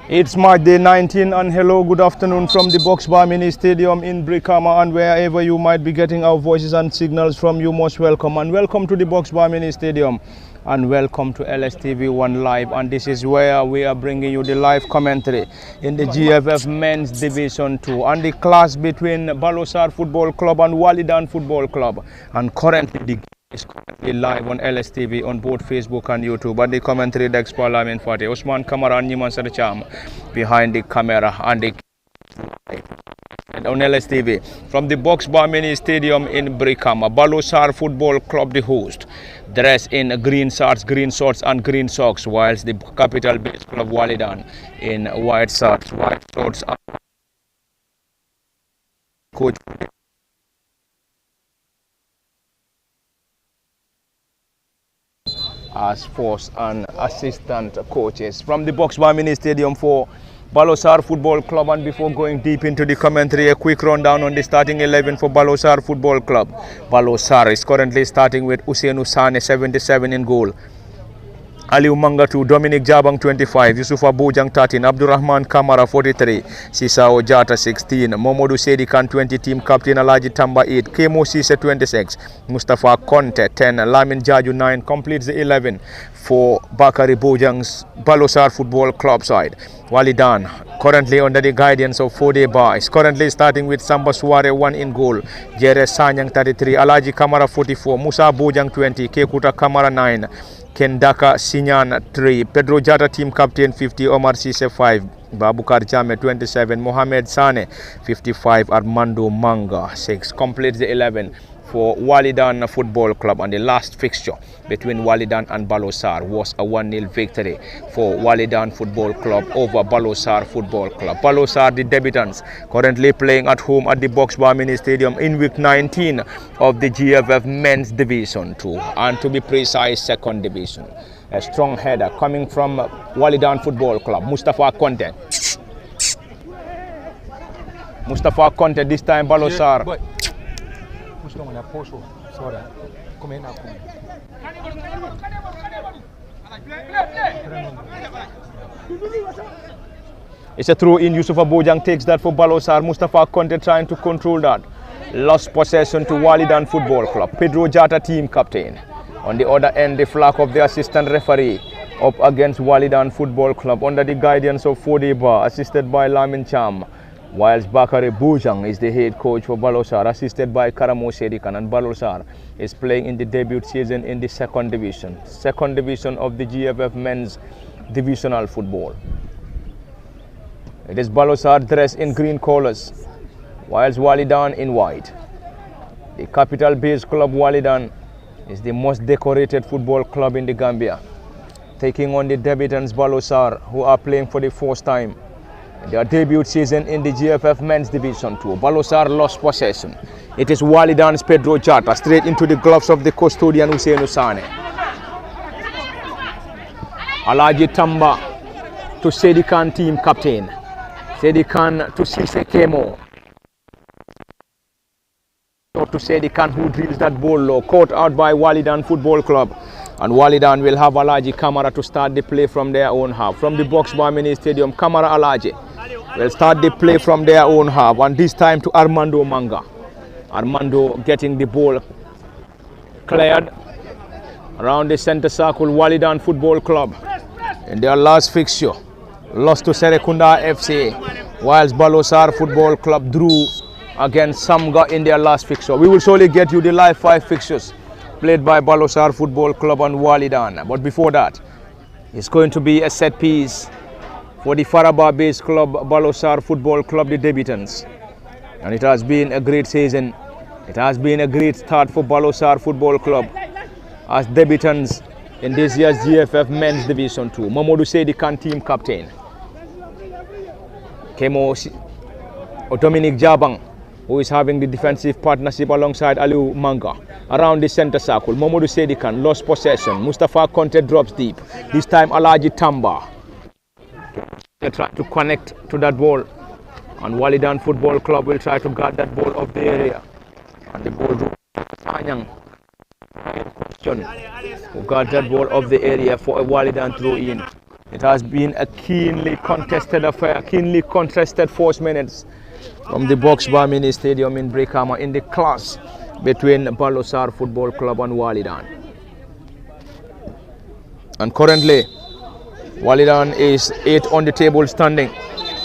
It's March day 19 and hello, good afternoon from the Box Bar Mini Stadium in Brikama, and wherever you might be getting our voices and signals from, you most welcome. And welcome to the Box Bar Mini Stadium and welcome to LSTV1 Live, and this is where we are bringing you the live commentary in the GFF Men's Division 2 and the clash between Baalor Sarr Football Club and Wallidan Football Club, and currently the game is currently live on LSTV on both Facebook and YouTube. And the commentary desk Parliament Fatih Usman Kamara and Niman Saracham behind the camera and the and on LSTV from the Box Bar Mini Stadium in Brikama. Baalor Sarr Football Club, the host, dressed in green shirts, green shorts and green socks, whilst the capital base club Wallidan in white shirts, white shorts and coach as force and assistant coaches from the Box Bar Mini Stadium for Baalor Sarr Football Club. And before going deep into the commentary, a quick rundown on the starting 11 for Baalor Sarr Football Club. Baalor Sarr is currently starting with Usainu Sane 77 in goal, Aliu Mangatu, Dominic Jabang 25, Yusufa Bojang 13, Abdurrahman Kamara 43, Sisao Jata 16, Momodu Sedikan 20, team captain Alaji Tamba 8, Kemo Sise 26, Mustafa Conte 10, Lamin Jaju 9 completes the 11 for Bakari Bojang's Baalor Sarr Football Club side. Wallidan, currently under the guidance of Fode Ba, is currently starting with Samba Suare 1 in goal, Jere Sanyang 33, Alaji Kamara 44, Musa Bojang 20, Kekuta Kamara 9, Kendaka Sinyan 3, Pedro Jata team captain 50, Omar Sise 5, Babukar Jame 27, Mohamed Sane 55, Armando Manga 6 completes the 11 for Wallidan Football Club. And the last fixture between Wallidan and Baalor Sarr was a 1-0 victory for Wallidan Football Club over Baalor Sarr Football Club. Baalor Sarr, the debutants, currently playing at home at the Box Bar Mini Stadium in week 19 of the GFF Men's Division 2, and to be precise, second division. A strong header coming from Wallidan Football Club, Mustafa Conte. Mustafa Conte, this time Baalor Sarr. It's a throw in. Yusufa Bojang takes that for Baalor Sarr. Mustafa Conte trying to control that. Lost possession to Wallidan Football Club. Pedro Jata team captain. On the other end, the flag of the assistant referee up against Wallidan Football Club under the guidance of Fode Ba, assisted by Lamin Cham. Whilst Bakari Bojang is the head coach for Baalor Sarr, assisted by Karamo Sedikan, and Baalor Sarr is playing in the debut season in the second division of the GFF Men's Divisional Football. It is Baalor Sarr dressed in green colours, whilst Wallidan in white. The capital-based club Wallidan is the most decorated football club in the Gambia. taking on the debutants Baalor Sarr, who are playing for the first time in their debut season in the GFF Men's Division 2. Baalor Sarr lost possession. It is Wallidan's Pedro Jata straight into the gloves of the custodian Hussein Usane. Alaji Tamba to Sedi Khan team captain. Sedi Khan to Sise Kemo. To Sedi Khan, who drills that ball low, caught out by Wallidan Football Club. And Wallidan will have Alaji Kamara to start the play from their own half. From the box by Mini Stadium, Kamara Alaji will start the play from their own half. And this time to Armando Manga. Armando getting the ball cleared around the center circle. Wallidan Football Club in their last fixture lost to Serekunda FC, whilst Baalor Sarr Football Club drew against Samga in their last fixture. We will surely get you the live 5 fixtures played by Baalor Sarr Football Club and Wallidan. But before that, it's going to be a set piece for the Faraba-based club Baalor Sarr Football Club, the debutants. And it has been a great season. It has been a great start for Baalor Sarr Football Club as debutants in this year's GFF Men's Division 2. Mamadou Sedi Khan team captain. Kemo Dominic Jabang, who is having the defensive partnership alongside Aliou Manga. Around the center circle, Mamadou Sedi Khan lost possession. Mustafa Conte drops deep. This time Alaji Tamba. They try to connect to that ball. And Wallidan Football Club will try to guard that ball off the area. And the ball to Anyang. Who got that ball off the area for a Wallidan throw in. It has been a keenly contested affair, keenly contested 4 minutes from the box by Mini Stadium in Brikama in the clash between Baalor Sarr Football Club and Wallidan. And currently, Wallidan is 8th on the table standing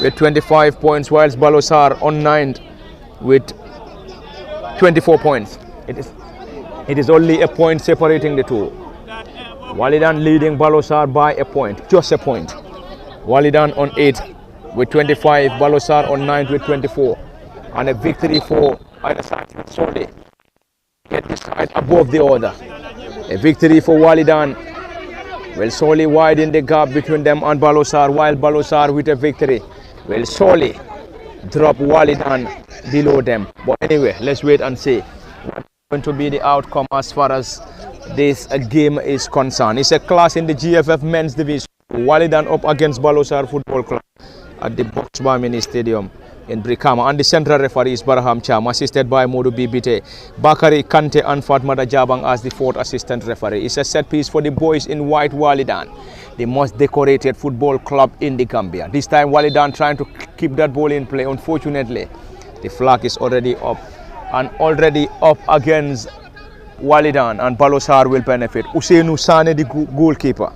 with 25 points, whilst Baalor Sarr on 9th with 24 points. It is only a point separating the two. Wallidan leading Baalor Sarr by a point, just a point. Wallidan on 8th with 25, Baalor Sarr on 9th with 24. And a victory for either side will solely get this side above the other. A victory for Wallidan will solely widen the gap between them and Baalor Sarr, while Baalor Sarr with a victory will solely drop Wallidan below them. But anyway, let's wait and see what's going to be the outcome as far as this game is concerned. It's a clash in the GFF Men's Division. Wallidan up against Baalor Sarr Football Club at the Boxbar Mini Stadium in Brikama. And the central referee is Barham Cham, assisted by Modu Bibite, Bakari Kante and Fatmada Jabang as the 4th assistant referee. It's a set piece for the boys in white Wallidan, the most decorated football club in the Gambia. This time Wallidan trying to keep that ball in play. Unfortunately, the flag is already up, and already up against Wallidan, and Baalor Sarr will benefit. Usainu Sane, the goalkeeper.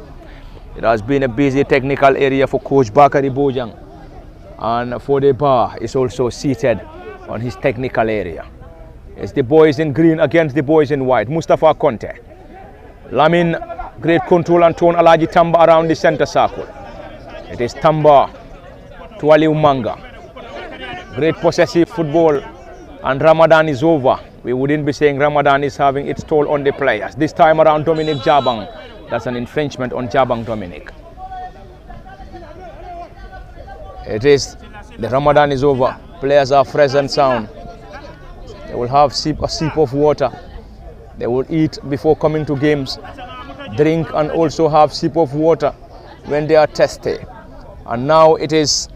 It has been a busy technical area for Coach Bakari Bojang, and for the bar is also seated on his technical area. It's the boys in green against the boys in white. Mustafa Conte. Lamin, great control and tone. Alaji Tamba around the center circle. It is Tamba to Aliou Manga. Great possessive football, and Ramadan is over. We wouldn't be saying Ramadan is having its toll on the players. This time around, Dominic Jabang. That's an infringement on Jabang Dominic. It is, the Ramadan is over. Players are fresh and sound. They will have a sip of water. They will eat before coming to games, drink and also have sip of water when they are thirsty. And now it is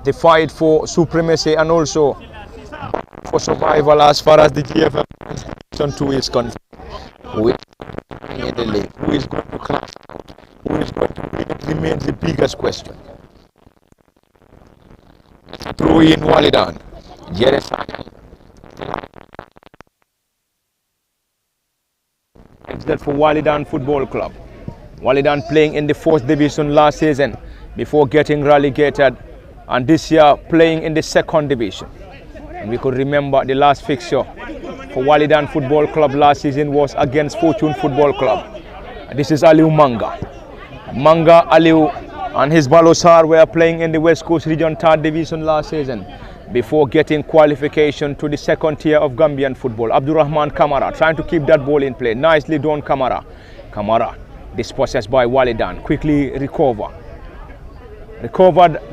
the fight for supremacy and also for survival as far as the GFF Division 2 is concerned. Who is in the league? Who is going to crash out? Who is going to win? It remains the biggest question. Throw in Wallidan. That for Wallidan Football Club. Wallidan playing in the 4th division last season before getting relegated, and this year playing in the 2nd division. And we could remember the last fixture for Wallidan Football Club last season was against Fortune Football Club. This is Aliou Manga. Manga, Aliou and his Baalor Sarr were playing in the West Coast Region 3rd Division last season before getting qualification to the 2nd tier of Gambian football. Abdurrahman Kamara trying to keep that ball in play. Nicely done, Kamara. Kamara Dispossessed by Wallidan. Quickly recovered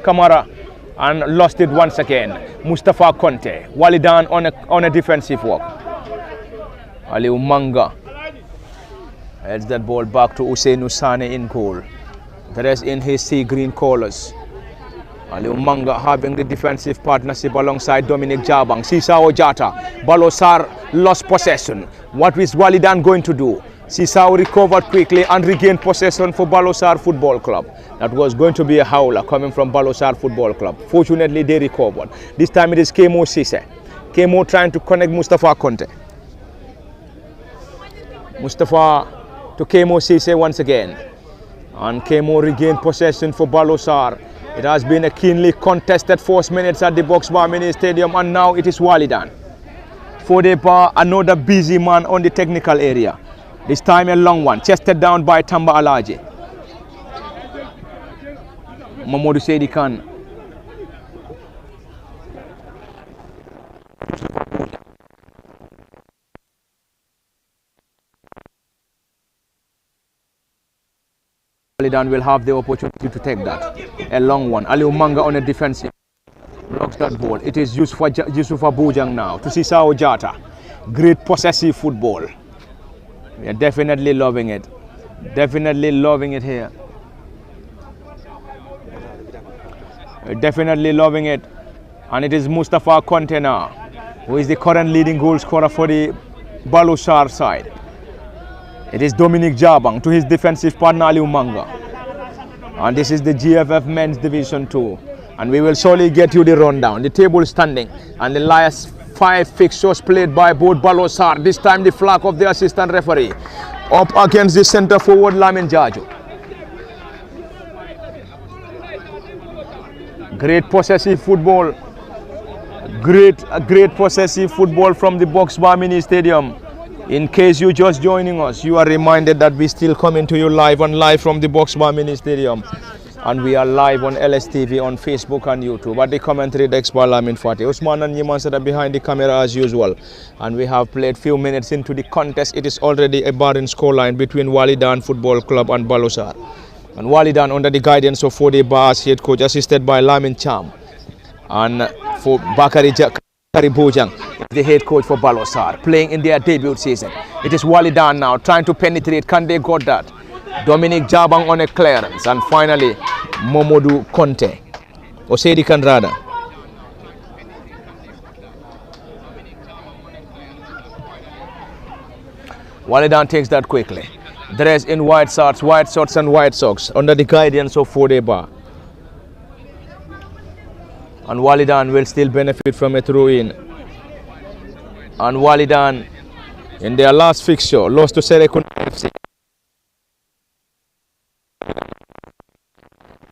Kamara and lost it once again. Mustafa Conte. Wallidan on a defensive work. Aliou Manga heads that ball back to Ousseynou Sane in goal. Perez in his sea green colours. Aliou Manga having the defensive partnership alongside Dominic Jabang. Sisao Jata. Baalor Sarr lost possession. What is Wallidan going to do? Sisao recovered quickly and regained possession for Baalor Sarr Football Club. That was going to be a howler coming from Baalor Sarr Football Club. Fortunately, they recovered. This time it is Kemo Cisse. Kemo trying to connect Mustafa Conte. Mustafa to Kemo Cisse once again. And Kemo regained possession for Baalor Sarr. It has been a keenly contested 4 minutes at the Boxbar Mini Stadium, and now it is Wallidan. Fodeba, another busy man on the technical area. This time a long one, chested down by Tamba Alaji. Mamadou Seydi Khan. Wallidan will have the opportunity to take that. A long one. Aliou Manga on a defensive. Blocks that ball. It is Yusufa Bojang now to Sisao Jata. Great possessive football. We are definitely loving it. Definitely loving it here. We're definitely loving it. And it is Mustafa Conte now, who is the current leading goal scorer for the Baalor Sarr side. It is Dominic Jabang to his defensive partner Aliou Manga. And this is the GFF Men's Division 2. And we will surely get you the rundown. The table standing and the last 5 fixtures played by both Baalor Sarr. This time the flag of the assistant referee. Up against the centre forward Lamin Jaju. Great possessive football. Great possessive football from the Boxbar Mini Stadium. In case you're just joining us, you are reminded that we still coming to you live from the Boxbar Mini Stadium. And we are live on LSTV on Facebook and YouTube. At the commentary desk by Lamin Fateh. Usman and Yiman are behind the camera as usual. And we have played few minutes into the contest. It is already a barren scoreline between Wallidan Football Club and Baalor Sarr. And Wallidan under the guidance of Fodeba as head coach, assisted by Lamin Cham. And for Bakari Bojang, the head coach for Baalor Sarr, playing in their debut season. It is Wallidan now trying to penetrate. Can they got that? Dominic Jabang on a clearance, and finally Mamadou Conte. Osedi Kanrada. Wallidan takes that quickly. Dressed in white shorts and white socks under the guidance of Fodeba. And Wallidan will still benefit from a throw-in. And Wallidan, in their last fixture, lost to Serekunda FC.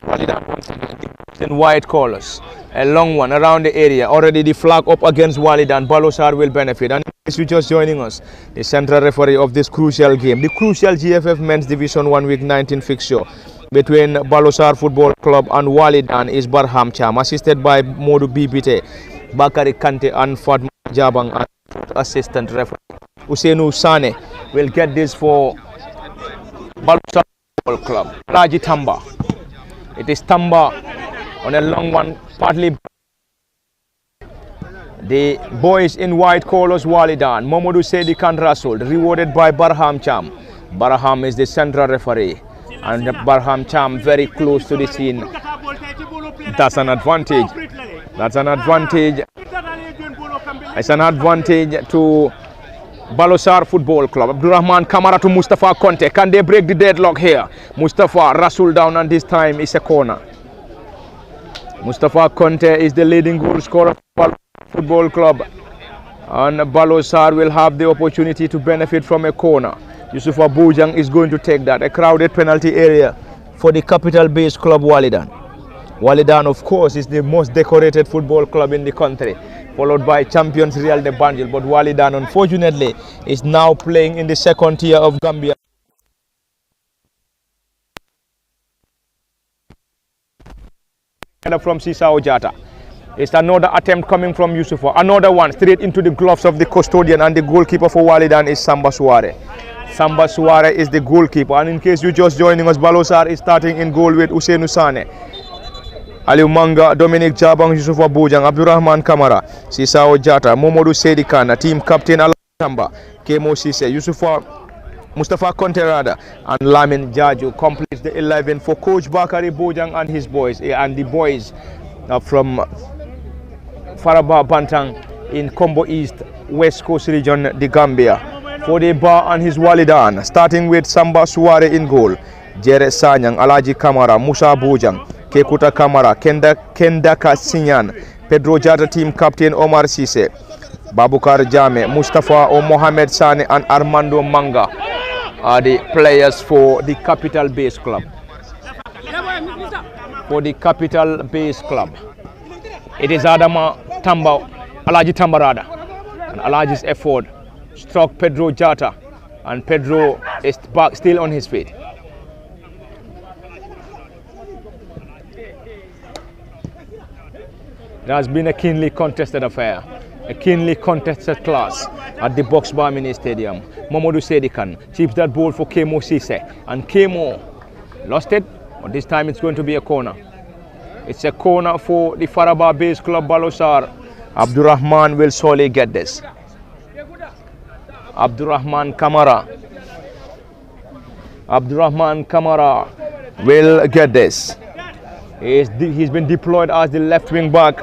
Wallidan once again in white colours. A long one around the area. Already the flag up against Wallidan. Baalor Sarr will benefit. And if you're just joining us, the central referee of this crucial game, the crucial GFF Men's Division 1 Week 19 fixture between Baalor Sarr Football Club and Wallidan is Barham Cham, assisted by Modou Bibite, Bakari Kante and Fatma Jabang and assistant referee. Ousseynou Sane will get this for Baalor Sarr Football Club. Raji Tamba. It is Tamba on a long one, partly the boys in white colours Wallidan. Mamadou Seydi Khan Rasoul, rewarded by Barham Cham. Barham is the central referee. And Barham Cham very close to the scene. That's an advantage. That's an advantage. It's an advantage to Baalor Sarr Football Club. Abdurrahman Kamara to Mustafa Conte. Can they break the deadlock here? Mustafa Rasoul down, and this time is a corner. Mustafa Conte is the leading goal scorer for Baalor Football Club. And Baalor Sarr will have the opportunity to benefit from a corner. Yusufa Bojang is going to take that. A crowded penalty area for the capital-based club Wallidan. Wallidan, of course, is the most decorated football club in the country, followed by champions Real de Banjul. But Wallidan, unfortunately, is now playing in the second tier of Gambia. From Sisao Jata. It's another attempt coming from Yusufa. Another one straight into the gloves of the custodian, and the goalkeeper for Wallidan is Samba Suare. Samba Suare is the goalkeeper. And in case you're just joining us, Baalor Sarr is starting in goal with Usainu Sane, Aliou Manga, Dominic Jabang, Yusufa Bojang, Abdurrahman Kamara, Sisao Jata, Momodou Seydi Kana, team captain Alaji Tamba, Kemo Sise, Yusufa Mustafa Conterada, and Lamin Jaju completes the 11 for Coach Bakari Bojang and his boys, and the boys from Faraba Bantang in Kombo East, West Coast region, the Gambia. Fode Ba and his Wallidan, starting with Samba Suare in goal, Jere Sanyang, Alaji Kamara, Musa Bojang, Kekuta Kamara, Kendaka Sinyan, Pedro Jata team captain Omar Sise, Babukar Jame, Mustafa O Mohamed Sane, and Armando Manga are the players for the Capital Base Club. For the Capital Base Club, it is Adama Tamba, Alaji Tambarada, and Alaji's effort struck Pedro Jata, and Pedro is back still on his feet. It has been a keenly contested affair, a keenly contested class at the Box Bar Mini Stadium. Momodou Sedikan chips that ball for Kemo Sise, and Kemo lost it, but this time it's going to be a corner. It's a corner for the Faraba Base Club, Baalor Sarr. Abdurrahman will surely get this. Abdurrahman Kamara will get this. He's been deployed as the left wing back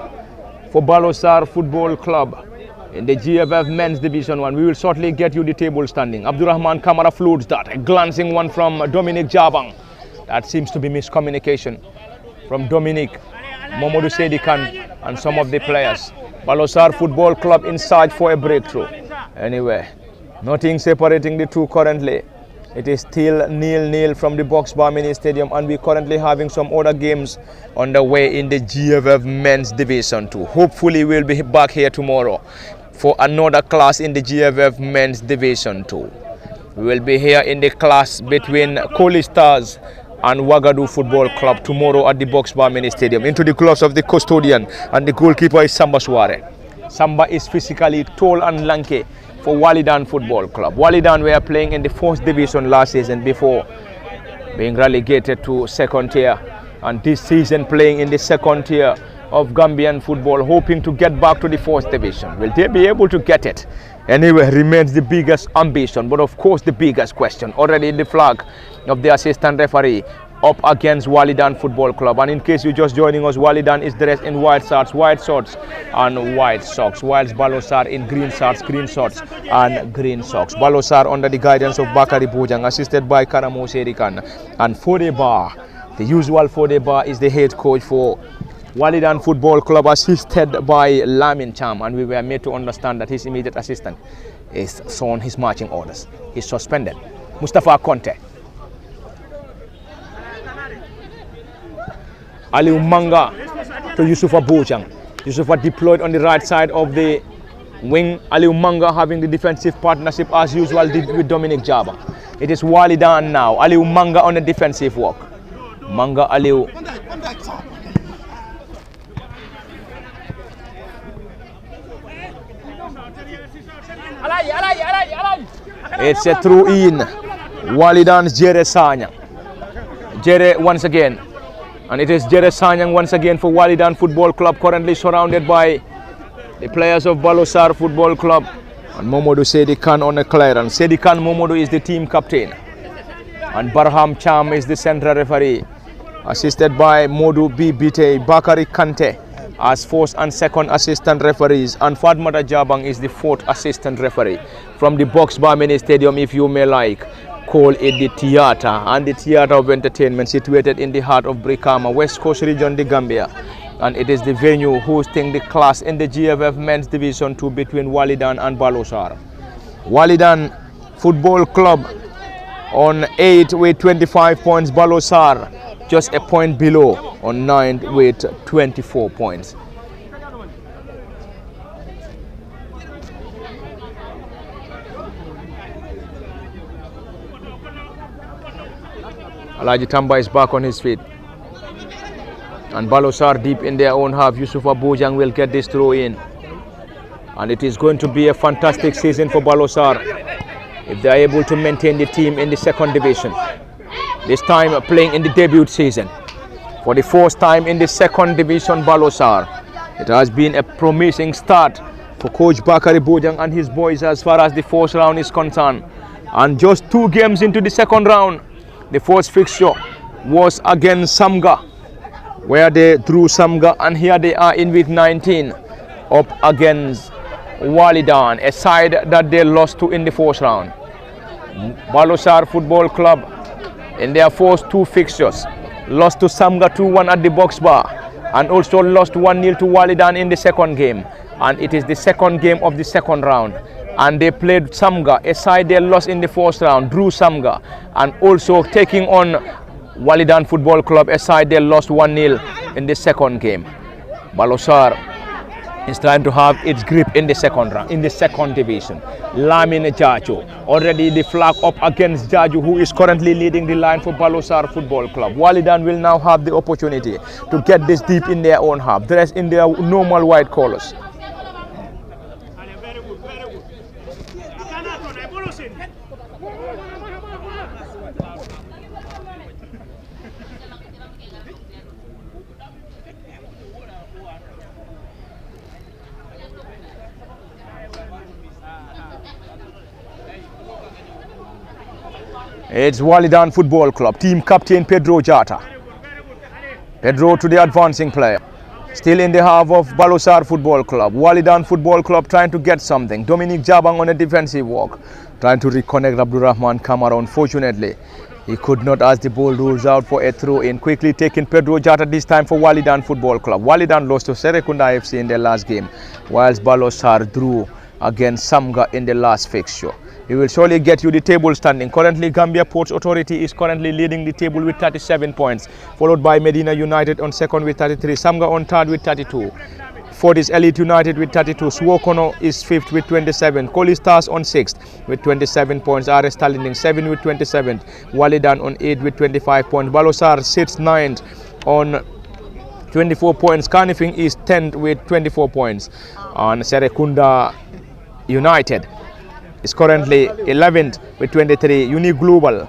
for Baalor Sarr Football Club in the GFF Men's Division 1. We will shortly get you the table standing. Abdurrahman Kamara floats that, a glancing one from Dominic Jabang. That seems to be miscommunication from Dominic, Momodou Sedikan, and some of the players. Baalor Sarr Football Club in search for a breakthrough. Anyway, nothing separating the two currently. It is still 0-0 from the Box Bar Mini Stadium, and we're currently having some other games on the way in the GFF Men's Division 2. Hopefully we'll be back here tomorrow for another class in the GFF Men's Division 2. We will be here in the class between Koli Stars and Wagadu Football Club tomorrow at the Box Bar Mini Stadium. Into the gloves of the custodian, and the goalkeeper is Samba Suare. Samba is physically tall and lanky for Wallidan Football Club. Wallidan were playing in the 4th division last season before being relegated to 2nd tier, and this season playing in the 2nd tier of Gambian football, hoping to get back to the 4th division. Will they be able to get it? Anyway, remains the biggest ambition, but of course the biggest question. Already the flag of the assistant referee up against Wallidan Football Club. And in case you're just joining us, Wallidan is dressed in white shorts and white socks, whilst Baalor Sarr in green shorts and green socks. Baalor Sarr under the guidance of Bakari Bojang, assisted by Karamo Serikan. And Fode Ba, the usual Fode Ba, is the head coach for Wallidan Football Club, assisted by Lamin Cham, and we were made to understand that his immediate assistant is on his marching orders. He's suspended. Mustafa Conte, Aliou Manga to Yusufa Bojang. Yusufa deployed on the right side of the wing. Aliou Manga having the defensive partnership as usual with Dominic Jaba. It is Wallidan now. Aliou Manga on the defensive work. Manga Aliou. It's a throw in. Wallidan's Jere Sanyang. Jere once again. And it is Jere Sanyang once again for Wallidan Football Club, currently surrounded by the players of Baalor Sarr Football Club. And Momodou Sedikan on a clearance. Sedikan Momodou is the team captain. And Barham Cham is the central referee, assisted by Modu B. Bite, Bakari Kante as 1st and 2nd assistant referees, and Fatmata Jabang is the 4th assistant referee. From the Box Bar Mini Stadium, if you may like, call it the theatre, and the theatre of entertainment situated in the heart of Brikama, West Coast region, the Gambia. And it is the venue hosting the class in the GFF Men's Division 2 between Wallidan and Baalor Sarr. Wallidan Football Club on 8th with 25 points, Baalor Sarr just a point below on 9th with 24 points. Alaji Tamba is back on his feet. And Baalor Sarr deep in their own half. Yusufa Bojang will get this throw in. And it is going to be a fantastic season for Baalor Sarr if they are able to maintain the team in the second division. This time playing in the debut season. For the first time in the second division, Baalor Sarr. It has been a promising start for Coach Bakary Bojang and his boys as far as the first round is concerned. And just 2 games into the second round, the first fixture was against Samga, where they drew Samga, and here they are in week 19 up against Wallidan, a side that they lost to in the first round. Baalor Sarr Football Club in their first 2 fixtures lost to Samga 2-1 at the Box Bar, and also lost 1-0 to Wallidan in the second game. And it is the second game of the second round, and they played Samga, a side they lost in the first round, drew Samga, and also taking on Wallidan Football Club, a side they lost 1-0 in the second game. Baalor Sarr is trying to have its grip in the second round, in the second division. Lamine Jaju, already the flag up against Jaju, who is currently leading the line for Baalor Sarr Football Club. Wallidan will now have the opportunity to get this deep in their own half, dressed in their normal white colors. It's Wallidan Football Club, team captain Pedro Jata. Pedro to the advancing player. Still in the half of Baalor Sarr Football Club. Wallidan Football Club trying to get something. Dominic Jabang on a defensive walk, trying to reconnect Abdurrahman Kamara. Unfortunately, he could not, as the ball rules out for a throw in. Quickly taking Pedro Jata this time for Wallidan Football Club. Wallidan lost to Serekunda FC in their last game, whilst Baalor Sarr drew against Samga in the last fixture. He will surely get you the table standing. Currently, Gambia Ports Authority is currently leading the table with 37 points, followed by Medina United on second with 33, Samga on third with 32. Fourth is Elite United with 32, Swokono is fifth with 27, Koli Stars on sixth with 27 points, RS Talinding 7 with 27, Wallidan on 8 with 25 points, Baalor Sarr sits 9th on 24 points, Kanifing is 10th with 24 points, and Serekunda United is currently 11th with 23. Uni Global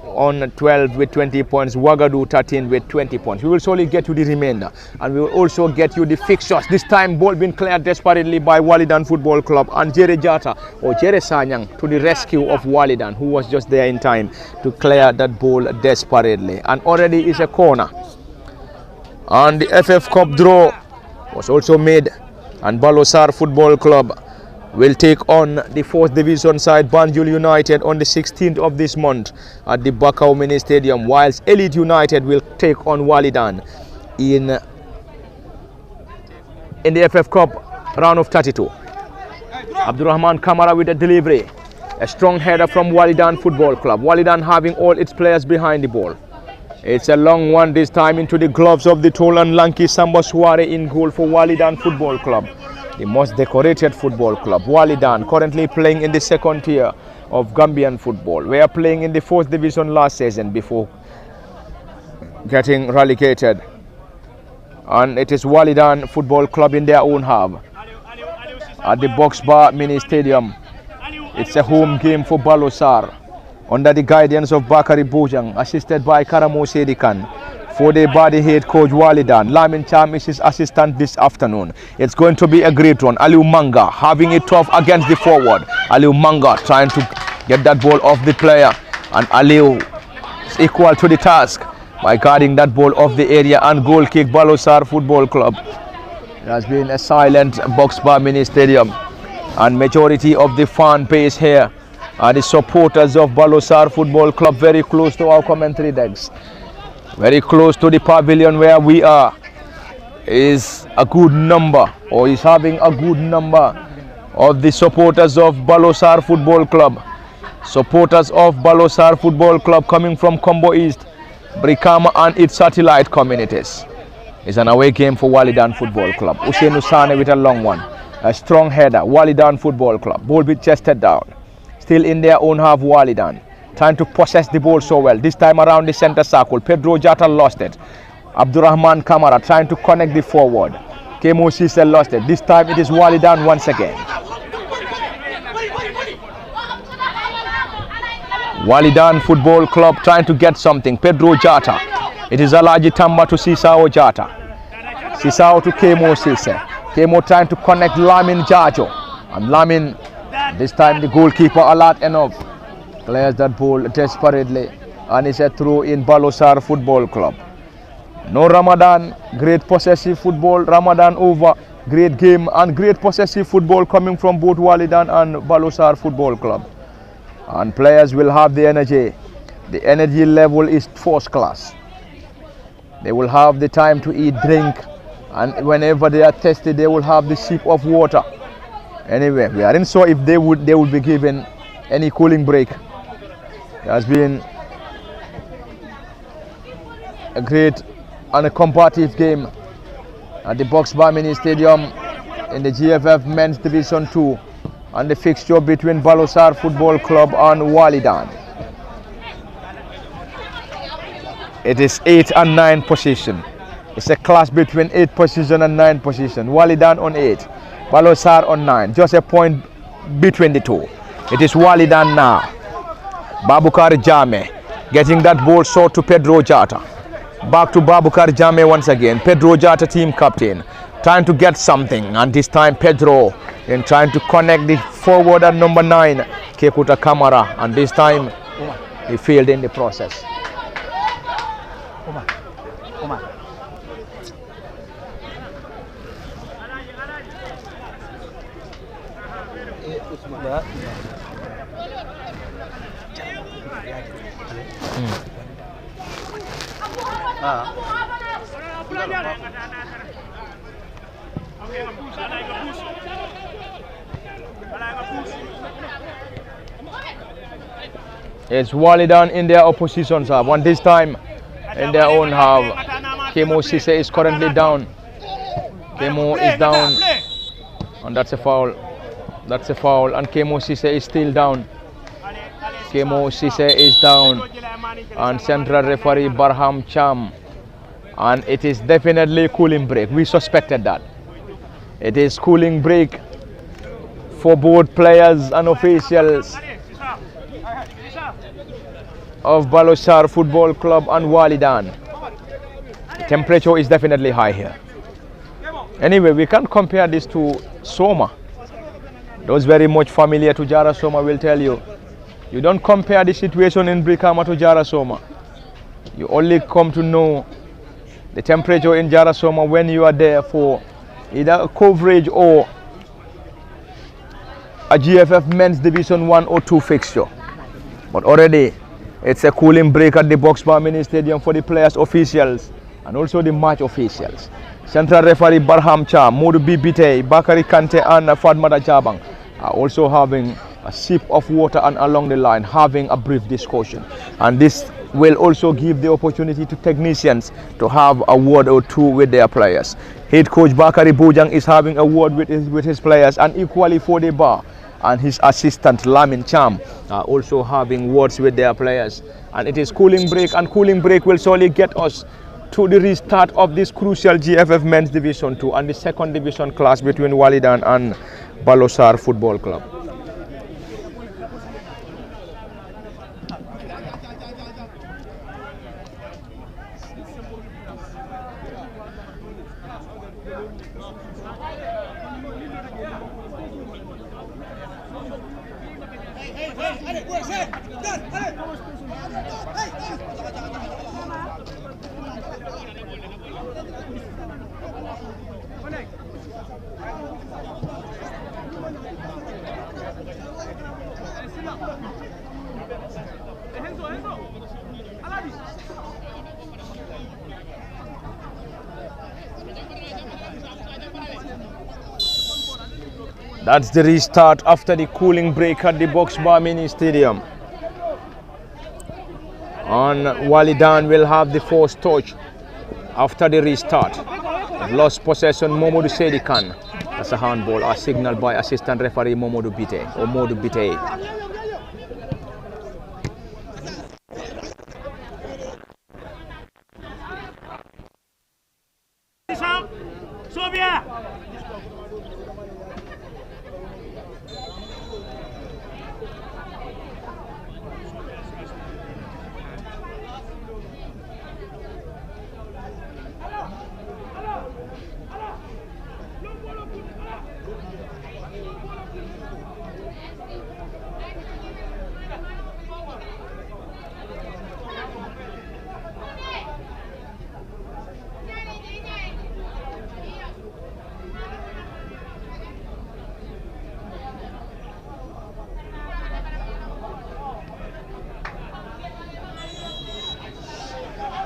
on 12 with 20 points. Wagadu 13 with 20 points. We will surely get you the remainder, and we will also get you the fixtures. This time ball being cleared desperately by Wallidan Football Club, and Jere Jata or Jere Sanyang to the rescue of Wallidan, who was just there in time to clear that ball desperately. And already is a corner. And the FF Cup draw was also made, and Baalor Sarr Football Club will take on the 4th division side Banjul United on the 16th of this month at the Bakau Mini Stadium, whilst Elite United will take on Wallidan in the FF Cup round of 32. Abdurrahman Kamara with a delivery, a strong header from Wallidan Football Club. Wallidan having all its players behind the ball. It's a long one this time into the gloves of the tall and lanky Samba Suare in goal for Wallidan Football Club, the most decorated football club. Wallidan currently playing in the second tier of Gambian football. We are playing in the 4th division last season before getting relegated. And it is Wallidan Football Club in their own half at the Box Bar Mini Stadium. It's a home game for Baalor Sarr under the guidance of Bakary Bojang, assisted by Karamo Sedikan. For the body head coach Wallidan, Lamin Cham is his assistant this afternoon. It's going to be a great one. Aliu Manga having it tough against the forward. Aliu Manga trying to get that ball off the player, and Aliu is equal to the task by guarding that ball off the area, and goal kick Baalor Sarr Football Club. It has been a silent Box Bar Mini Stadium, and majority of the fan base here are the supporters of Baalor Sarr Football Club, very close to our commentary decks. Very close to the pavilion where we are is a good number, or is having a good number of the supporters of Baalor Sarr Football Club. Supporters of Baalor Sarr Football Club coming from Combo East, Brikama and its satellite communities. It's an away game for Wallidan Football Club. Usainu Sane with a long one. A strong header, Wallidan Football Club. Ball be chested down. Still in their own half, Wallidan trying to possess the ball so well. This time around the center circle, Pedro Jata lost it. Abdurrahman Kamara trying to connect the forward. Kemo Sise lost it. This time it is Wallidan once again. Wallidan Football Club trying to get something. Pedro Jata. It is Alaji Tamba to Sisao Jata. Sisao to Kemo Sise. Kemo trying to connect Lamin Jajo. And Lamin, this time the goalkeeper alert enough. Clears that ball desperately. And it's a throw in Baalor Sarr Football Club. No Ramadan, great possessive football. Ramadan over, great game and great possessive football coming from both Wallidan and Baalor Sarr Football Club. And players will have the energy. The energy level is first class. They will have the time to eat, drink, and whenever they are thirsty, they will have the sip of water. Anyway, we aren't sure if they would be given any cooling break. There has been a great and a combative game at the Box Bar Mini Stadium in the GFF Men's Division 2 and the fixture between Baalor Sarr Football Club and Wallidan. It is 8 and 9 position. It's a clash between 8 position and 9 position. Wallidan on 8, Baalor Sarr on 9. Just a point between the two. It is Wallidan now. Babukar Jame getting that ball short to Pedro Jata. Back to Babukar Jame once again. Pedro Jata, team captain, trying to get something, and this time Pedro in trying to connect the forward at number 9, Kekuta Kamara, and this time he failed in the process. It's Wallidan in their opposition's half, and this time in their own half. Kemo Sise is currently down. Kemo is down, and that's a foul. That's a foul, and Kemo Sise is still down. Kemo Sise is down, and central referee Barham Cham, and it is definitely cooling break. We suspected that. It is cooling break for both players and officials of Baalor Sarr Football Club and Wallidan. The temperature is definitely high here. Anyway, we can't compare this to Soma. Those very much familiar to Jara Soma will tell you, you don't compare the situation in Brikama to Jara Soma. You only come to know the temperature in Jara Soma when you are there for either a coverage or a GFF Men's Division 1 or 2 fixture. But already it's a cooling break at the Box Bar Mini Stadium for the players, officials, and also the match officials. Central referee Barham Cha, Modu Bibite, Bakari Kante and Fadmada Jabang are also having a sip of water and along the line having a brief discussion. And this will also give the opportunity to technicians to have a word or two with their players. Head coach Bakari Bojang is having a word with his players, and equally for the bar and his assistant Lamin Cham are also having words with their players. And it is cooling break, and cooling break will surely get us to the restart of this crucial GFF Men's Division 2 and the second division clash between Wallidan and Baalor Sarr Football Club. That's the restart after the cooling break at the Box Bar Mini Stadium. And Wallidan will have the first touch after the restart. Lost possession, Momodu Sedikan. That's a handball as signaled by assistant referee Momodu Bite or Modu Bite.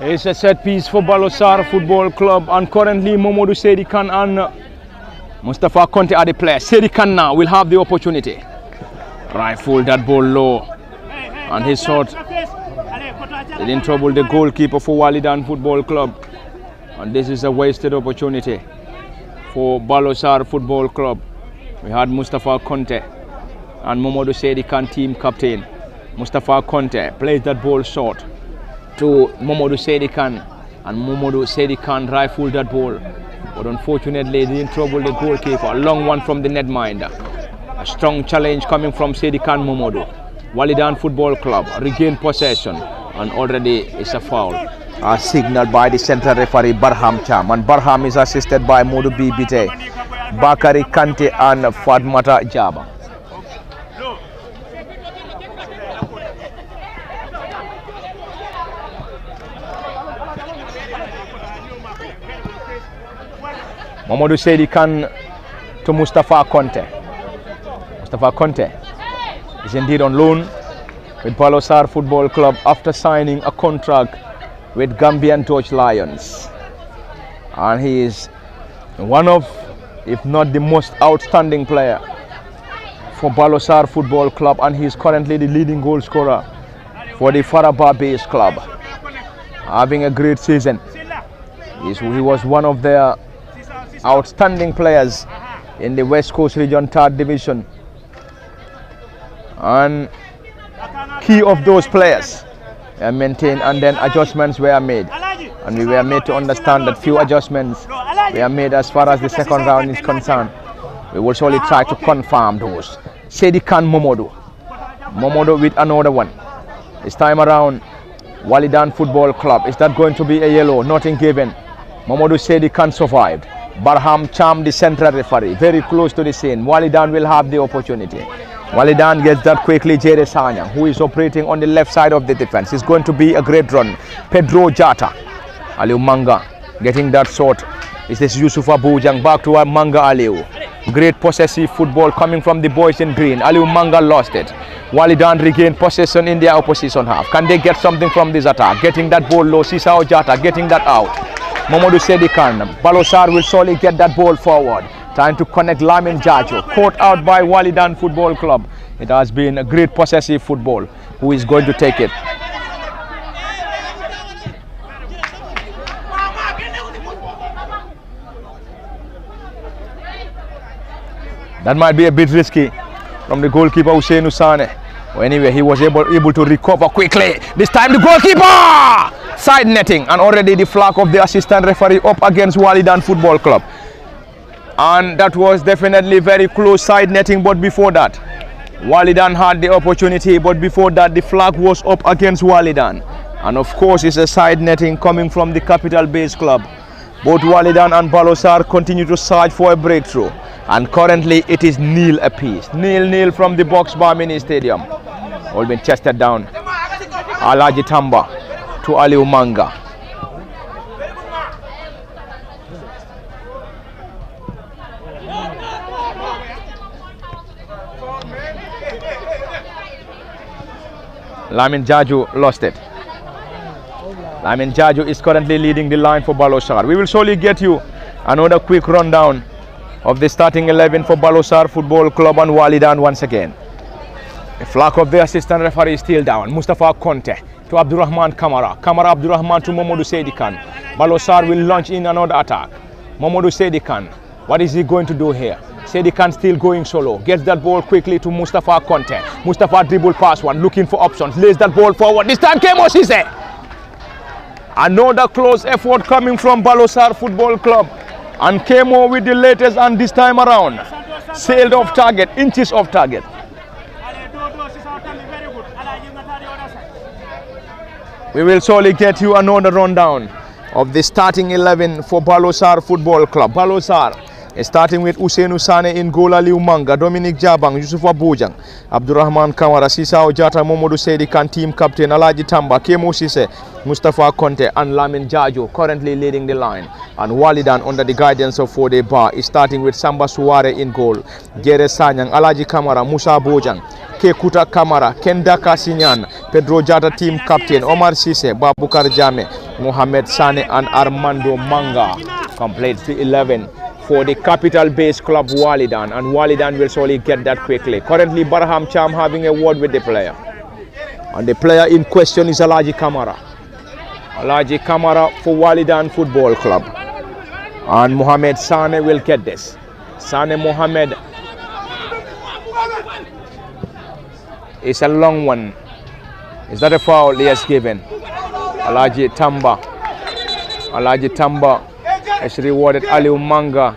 It's a set piece for Baalor Sarr Football Club, and currently Mamadou Seydi Kane and Mustafa Conte are the players. Seydi Kane now will have the opportunity. Rifle that ball low, and his shot didn't trouble the goalkeeper for Wallidan Football Club, and this is a wasted opportunity for Baalor Sarr Football Club. We had Mustafa Conte and Mamadou Seydi Kane, team captain. Mustafa Conte plays that ball short to Mamadou Seydi Kane, and Mamadou Seydi Kane rifled that ball, but unfortunately didn't trouble the goalkeeper. A long one from the netminder. A strong challenge coming from Seydi Kane Mamadou. Wallidan Football Club regain possession, and already it's a foul. Signaled by the central referee Barham Cham, and Barham is assisted by Modou B. Bite, Bakari Kante and Fadmata Jaba. Mamadou Seydi Kane to Mustafa Conte. Mustafa Conte is indeed on loan with Baalor Sarr Football Club after signing a contract with Gambian Torch Lions. And he is one of, if not the most outstanding player for Baalor Sarr Football Club, and he is currently the leading goal scorer for the Faraba based club. Having a great season. He was one of their outstanding players in the West Coast Region 3rd Division, and key of those players were maintained, and then adjustments were made, and we were made to understand that few adjustments were made as far as the second round is concerned. We will surely try to confirm those. Seydi Kane Mamadou with another one. This time around Wallidan Football Club. Is that going to be a yellow? Nothing given. Mamadou Seydi Kane survived. Barham Cham, the central referee, very close to the scene. Wallidan will have the opportunity. Wallidan gets that quickly. Jere Sanyang, who is operating on the left side of the defense. It's going to be a great run. Pedro Jata, Aliou Manga getting that shot. Is this Yusufa Bujang back to Manga Aliou. Great possessive football coming from the boys in green. Aliou Manga lost it. Wallidan regained possession in their opposition half. Can they get something from this attack? Getting that ball low. Sisao Jata getting that out. Mamadou Seydi Kane. Baalor Sarr will surely get that ball forward. Trying to connect Lamin Jajo. Caught out by Wallidan Football Club. It has been a great possessive football. Who is going to take it? That might be a bit risky from the goalkeeper Ousseynou Sane. Well, anyway, he was able to recover quickly. This time the goalkeeper! Side netting, and already the flag of the assistant referee up against Wallidan Football Club. And that was definitely very close side netting, but before that, Wallidan had the opportunity, but before that the flag was up against Wallidan. And of course it's a side netting coming from the capital base club. Both Wallidan and Baalor Sarr continue to search for a breakthrough. And currently it is 0 apiece. 0-0 from the Box Bar Mini Stadium. All been chested down. Alaji Tamba to Aliou Manga. Lamin Jaju lost it. Lamin Jaju is currently leading the line for Baalor Sarr. We will surely get you another quick rundown of the starting 11 for Baalor Sarr Football Club and Wallidan once again. The flag of the assistant referee is still down. Mustafa Conte to Abdurrahman Kamara. Kamara Abdurrahman to Mamadou Seydi Kane. Baalor Sarr will launch in another attack. Mamadou Seydi Kane. What is he going to do here? Seydi Kane still going solo. Gets that ball quickly to Mustafa Conte. Mustafa dribble pass one, looking for options. Lays that ball forward. This time Kemo Sise. Another close effort coming from Baalor Sarr Football Club. And Kemo with the latest, and this time around sailed off target, inches off target. We will surely get you another rundown of the starting 11 for Baalor Sarr Football Club. Baalor Sarr is starting with Ousseynou Sane in goal, Aliou Manga, Dominic Jabang, Yusufa Bojang, Abdurrahman Kamara, Sisao Jata, Mamadou Seydi Kane, team captain Alaji Tamba, Kemo Sise, Mustafa Conte and Lamin Jajo currently leading the line. And Wallidan under the guidance of Fode Ba is starting with Samba Suware in goal, Jere Sanyang, Alaji Kamara, Musa Bojang, Kekuta Kamara, Kendaka Sinyan, Pedro Jata team captain, Omar Sise, Babukar Jame, Mohamed Sane and Armando Manga completes the 11 for the capital-based club Wallidan, and Wallidan will surely get that quickly. Currently, Barham Cham having a word with the player, and the player in question is Alaji Kamara. Alaji Kamara for Wallidan Football Club, and Mohamed Sane will get this. Sane Mohamed is a long one. Is that a foul he has given? Alaji Tamba has rewarded Aliu Manga.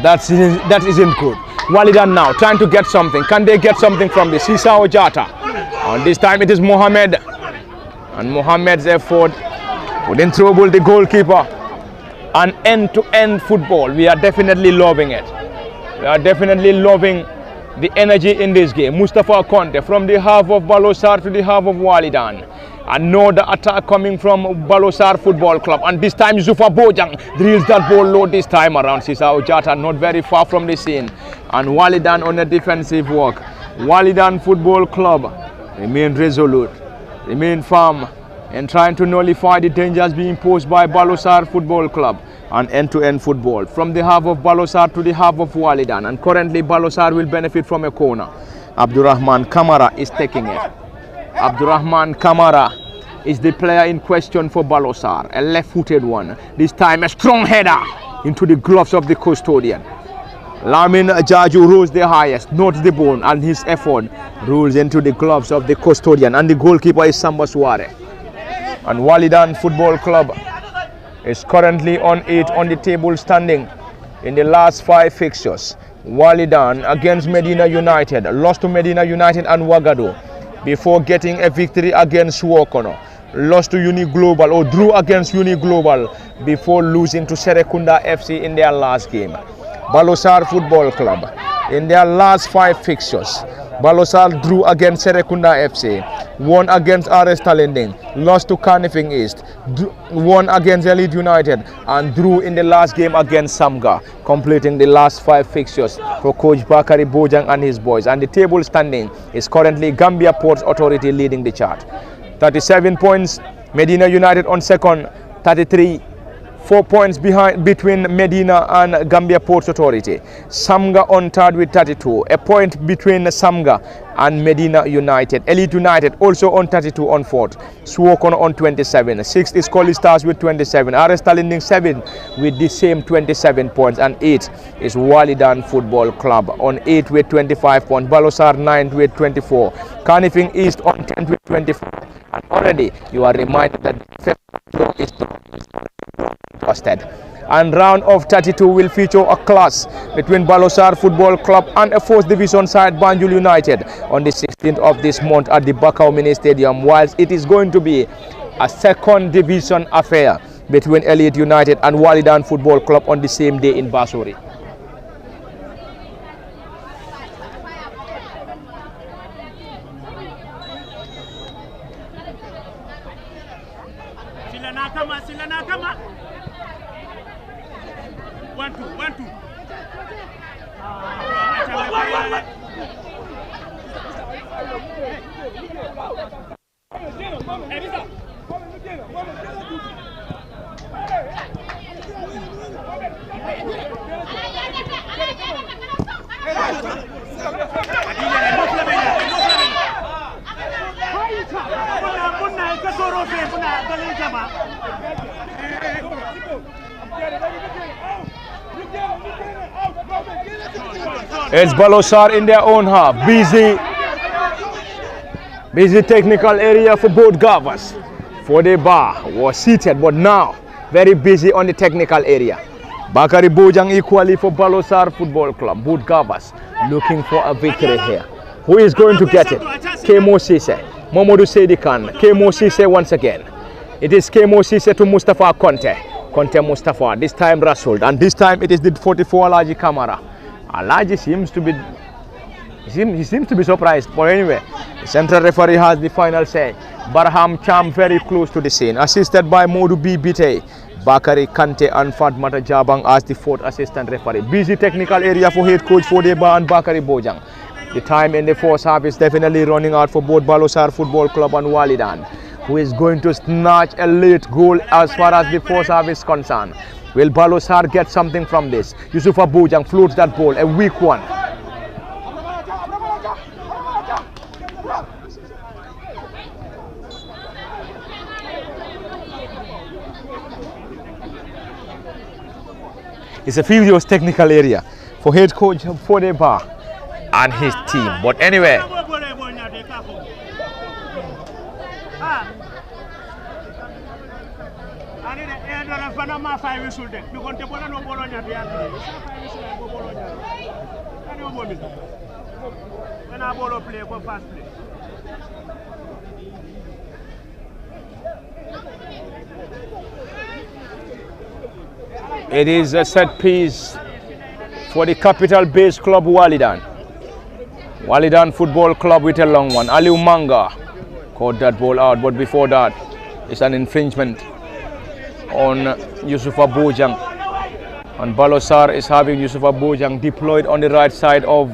That isn't good. Wallidan now trying to get something. Can they get something from this? Sisao Jata. And this time it is Mohamed. And Mohamed's effort wouldn't trouble the goalkeeper. And end-to-end football. We are definitely loving it. We are definitely loving the energy in this game. Mustafa Conte from the half of Baalor Sarr to the half of Wallidan. And now the attack coming from Baalor Sarr Football Club. And this time Zufa Bojang drills that ball low this time around. Sisao Jata not very far from the scene. And Wallidan on a defensive work. Wallidan Football Club remain resolute, remain firm, and trying to nullify the dangers being posed by Baalor Sarr Football Club. And end-to-end football from the half of Baalor Sarr to the half of Wallidan. And currently Baalor Sarr will benefit from a corner. Abdurrahman Kamara is taking it. Abdurrahman Kamara is the player in question for Baalor Sarr, a left-footed one. This time a strong header into the gloves of the custodian. Lamin Jaju rose the highest, notes the bone, and his effort rolls into the gloves of the custodian. And the goalkeeper is Samba Suare. And Wallidan Football Club is currently on 8 on the table standing in the last 5 fixtures. Wallidan against Medina United, lost to Medina United and Wagadu before getting a victory against Suokono. Lost to Uni Global, or drew against Uni Global before losing to Serekunda FC in their last game. Baalor Sarr Football Club in their last 5 fixtures. Baalor Sarr drew against Serekunda FC, won against RS Talending, lost to Carnifing East, won against Elite United, and drew in the last game against Samga, completing the last 5 fixtures for coach Bakari Bojang and his boys. And the table standing is currently Gambia Ports Authority leading the chart. 37 points, Medina United on second, 33. 4 points behind between Medina and Gambia Ports Authority. Samga on third with 32. A point between Samga and Medina United. Elite United also on 32 on fourth. Suokono on 27. Sixth is Koli Stars with 27. RS Talending 7 with the same 27 points. And 8 is Wallidan Football Club on 8 with 25 points. Baalor Sarr 9 with 24. Carnifing East on 10 with 24. And already you are reminded that the first is busted. And round of 32 will feature a clash between Baalor Sarr Football Club and a 4th Division side Banjul United on the 16th of this month at the Bakau Mini Stadium, whilst it is going to be a 2nd Division affair between Elite United and Wallidan Football Club on the same day in Basori. It's Baalor Sarr in their own half. Busy technical area for both Gavas. For the bar was seated, but now very busy on the technical area. Bakari Bojang equally for Baalor Sarr Football Club. Both Gavas looking for a victory here. Who is going to get it? Kemo Sise, Momodu Sedikan, Kemo Sise once again. It is Kemo Sise to Mustafa Conte. Conte Mustafa, this time Rasold, and this time it is the 44 Alaji Kamara. Alaji seems to be He seems to be surprised. But anyway, the central referee has the final say. Barham Cham very close to the scene. Assisted by Modu B. Bite, Bakari Kante and Fatmata Jabang as the fourth assistant referee. Busy technical area for head coach Fodeba and Bakari Bojang. The time in the first half is definitely running out for both Baalor Sarr Football Club and Wallidan, who is going to snatch a late goal as far as the first half is concerned. Will Baalor Sarr get something from this? Yusufa Bojang floats that ball, a weak one. It's a furious technical area for head coach Fodeba and his team. But anyway, it is a set piece for the capital base club Wallidan. Wallidan Football Club with a long one. Aliu Manga caught that ball out, but before that, it's an infringement on Yusufa Bojang. And Baalor Sarr is having Yusufa Bojang deployed on the right side of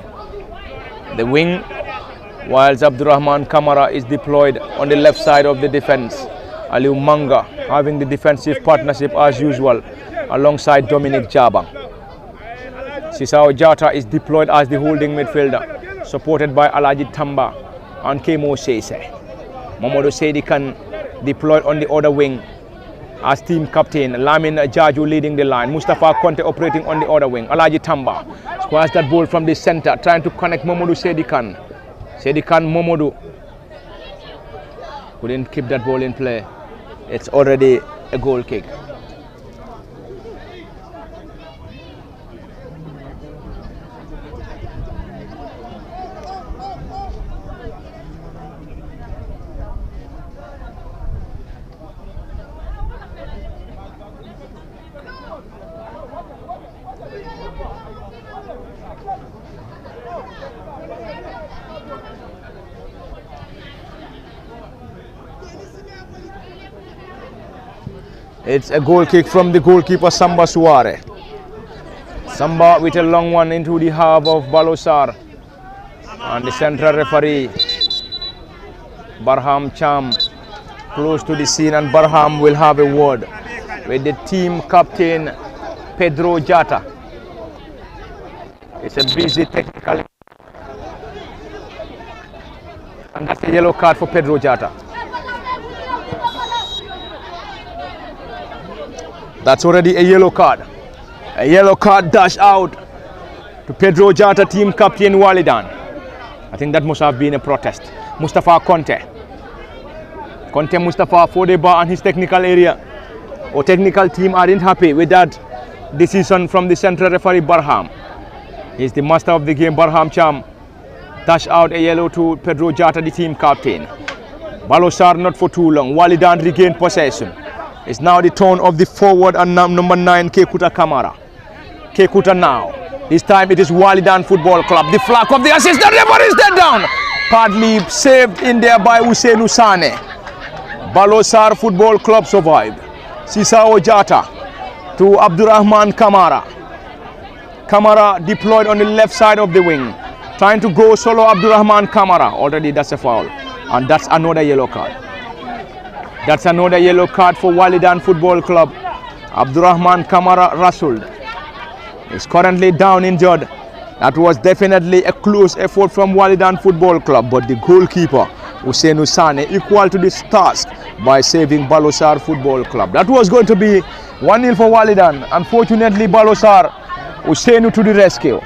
the wing, whilst Abdurrahman Kamara is deployed on the left side of the defense. Aliu Manga having the defensive partnership as usual alongside Dominic Jabang. Sisao Jata is deployed as the holding midfielder, supported by Alaji Tamba and Kemo Sese. Momodo Sedikan deployed on the other wing as team captain. Lamin Jaju leading the line. Mustafa Conte operating on the other wing. Alaji Tamba squares that ball from the center, trying to connect Momodu Sedikan. Sedikan Momodu couldn't keep that ball in play. It's already a goal kick. It's a goal kick from the goalkeeper Samba Suare. Samba with a long one into the half of Baalor Sarr. And the central referee Barham Cham close to the scene, and Barham will have a word with the team captain Pedro Jata. It's a busy technical, and that's a yellow card for Pedro Jata. That's already a yellow card. A yellow card dash out to Pedro Jata, team captain Wallidan. I think that must have been a protest. Mustafa Conte. Conte Mustafa Fodeba and his technical area or technical team aren't happy with that decision from the central referee Barham. He's the master of the game, Barham Cham. Dash out a yellow to Pedro Jata, the team captain. Baalor Sarr not for too long. Wallidan regained possession. It's now the turn of the forward and number 9, Kekuta Kamara. Kekuta now. This time it is Wallidan Football Club. The flag of the assistant referee is dead down. Partly saved in there by Hussein Usane. Baalor Sarr Football Club survived. Sisao Jata to Abdurrahman Kamara. Kamara deployed on the left side of the wing. Trying to go solo Abdurrahman Kamara. Already that's a foul. And that's another yellow card. That's another yellow card for Wallidan Football Club. Abdurrahman Kamara Rasul is currently down injured. That was definitely a close effort from Wallidan Football Club, but the goalkeeper Hussein Usane equal to this task by saving Baalor Sarr Football Club. That was going to be 1-0 for Wallidan. Unfortunately, Baalor Sarr, Hussein to the rescue.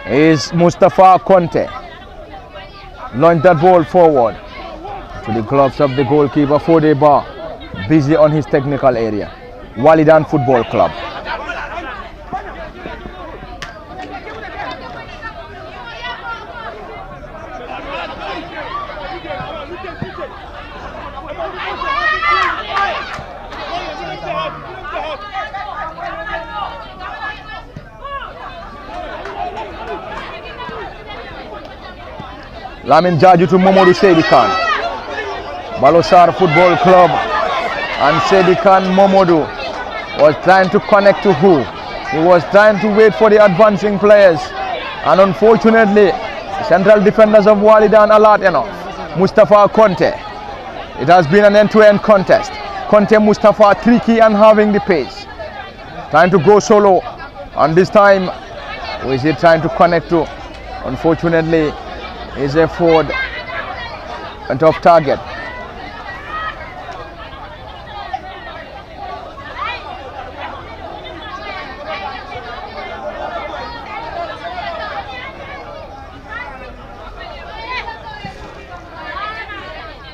Is Mustafa Conte. Launch that ball forward. to the gloves of the goalkeeper Fodeba, busy on his technical area. Wallidan Football Club. Lamin Jaju to Momodu Seydi Khan. Baalor Sarr Football Club and Seydi Khan Momodu was trying to connect to who? He was trying to wait for the advancing players, and unfortunately the central defenders of Wallidan are not enough. Mustafa Conte. It has been an end-to-end contest. Conte Mustafa tricky and having the pace. Trying to go solo, and this time who is he trying to connect to? Unfortunately, is a forward and off target.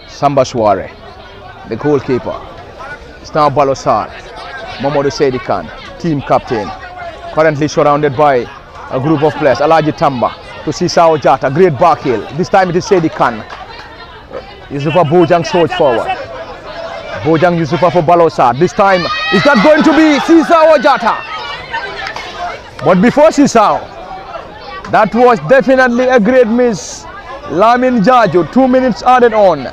Samba Suare, the goalkeeper. It's now Baalor Sarr, Momodu Seydi Khan, team captain, currently surrounded by a group of players. Alaji Tamba to Sisao Jata, great back heel. This time it is Seydi Khan. Yusufa Bojang surge forward. Bojang Yusufa for Baalor Sarr. This time, is that going to be Sisao Jata? But before Sisao, that was definitely a great miss. Lamin Jaju, 2 minutes added on.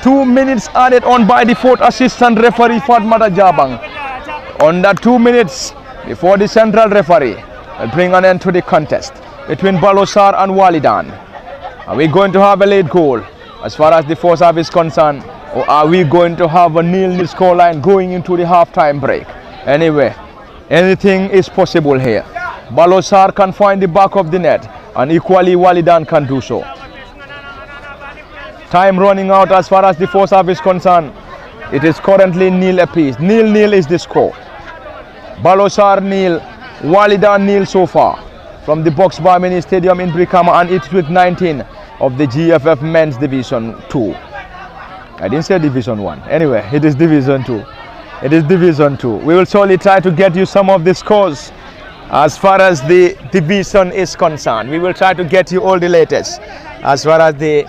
2 minutes added on by the fourth assistant referee Fatmata Jabang. On that 2 minutes before the central referee will bring an end to the contest between Baalor Sarr and Wallidan. Are we going to have a late goal as far as the first half is concerned, or are we going to have a 0-0 scoreline going into the half-time break? Anyway, anything is possible here. Baalor Sarr can find the back of the net, and equally Wallidan can do so. Time running out as far as the first half is concerned. It is currently 0 apiece. 0-0 is the score. Baalor Sarr 0, Wallidan 0 so far from the Box Bar Mini Stadium in Brikama, and it's with 19 of the GFF Men's Division 2. I didn't say Division 1. Anyway, it is Division 2. It is Division 2. We will surely try to get you some of the scores as far as the division is concerned. We will try to get you all the latest as far as the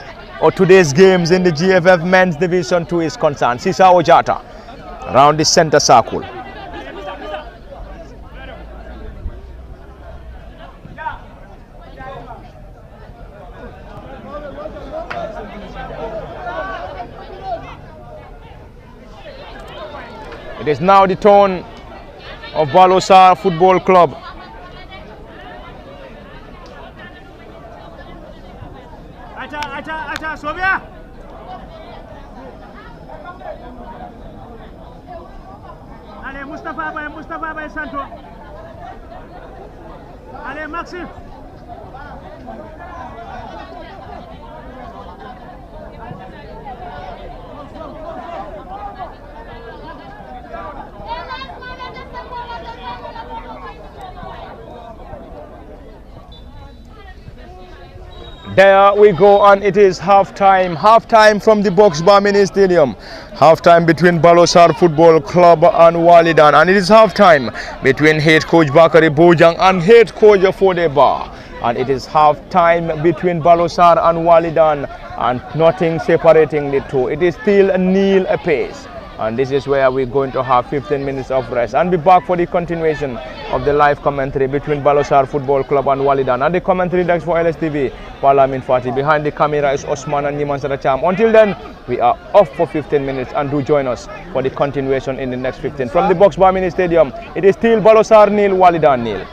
today's games in the GFF Men's Division 2 is concerned. Sisao Jata around the center circle. It is now the turn of Baalor Sarr Football Club. Allez, Mustafa Bay Santo. Allez, Maxime. There we go, and it is half-time. Half-time from the Box Bar Mini Stadium. Half-time between Baalor Sarr Football Club and Wallidan. And it is half-time between head coach Bakari Bojang and head coach Fodeba. And it is half-time between Baalor Sarr and Wallidan, and nothing separating the two. It is still 0 apace. And this is where we're going to have 15 minutes of rest and be back for the continuation of the live commentary between Baalor Sarr Football Club and Wallidan. And the commentary desk for LSTV, Palamin Fati. Behind the camera is Osman and Niman Saracham. Until then, we are off for 15 minutes, and do join us for the continuation in the next 15. From the Box Bar Mini Stadium, it is still Baalor Sarr 0, Wallidan 0.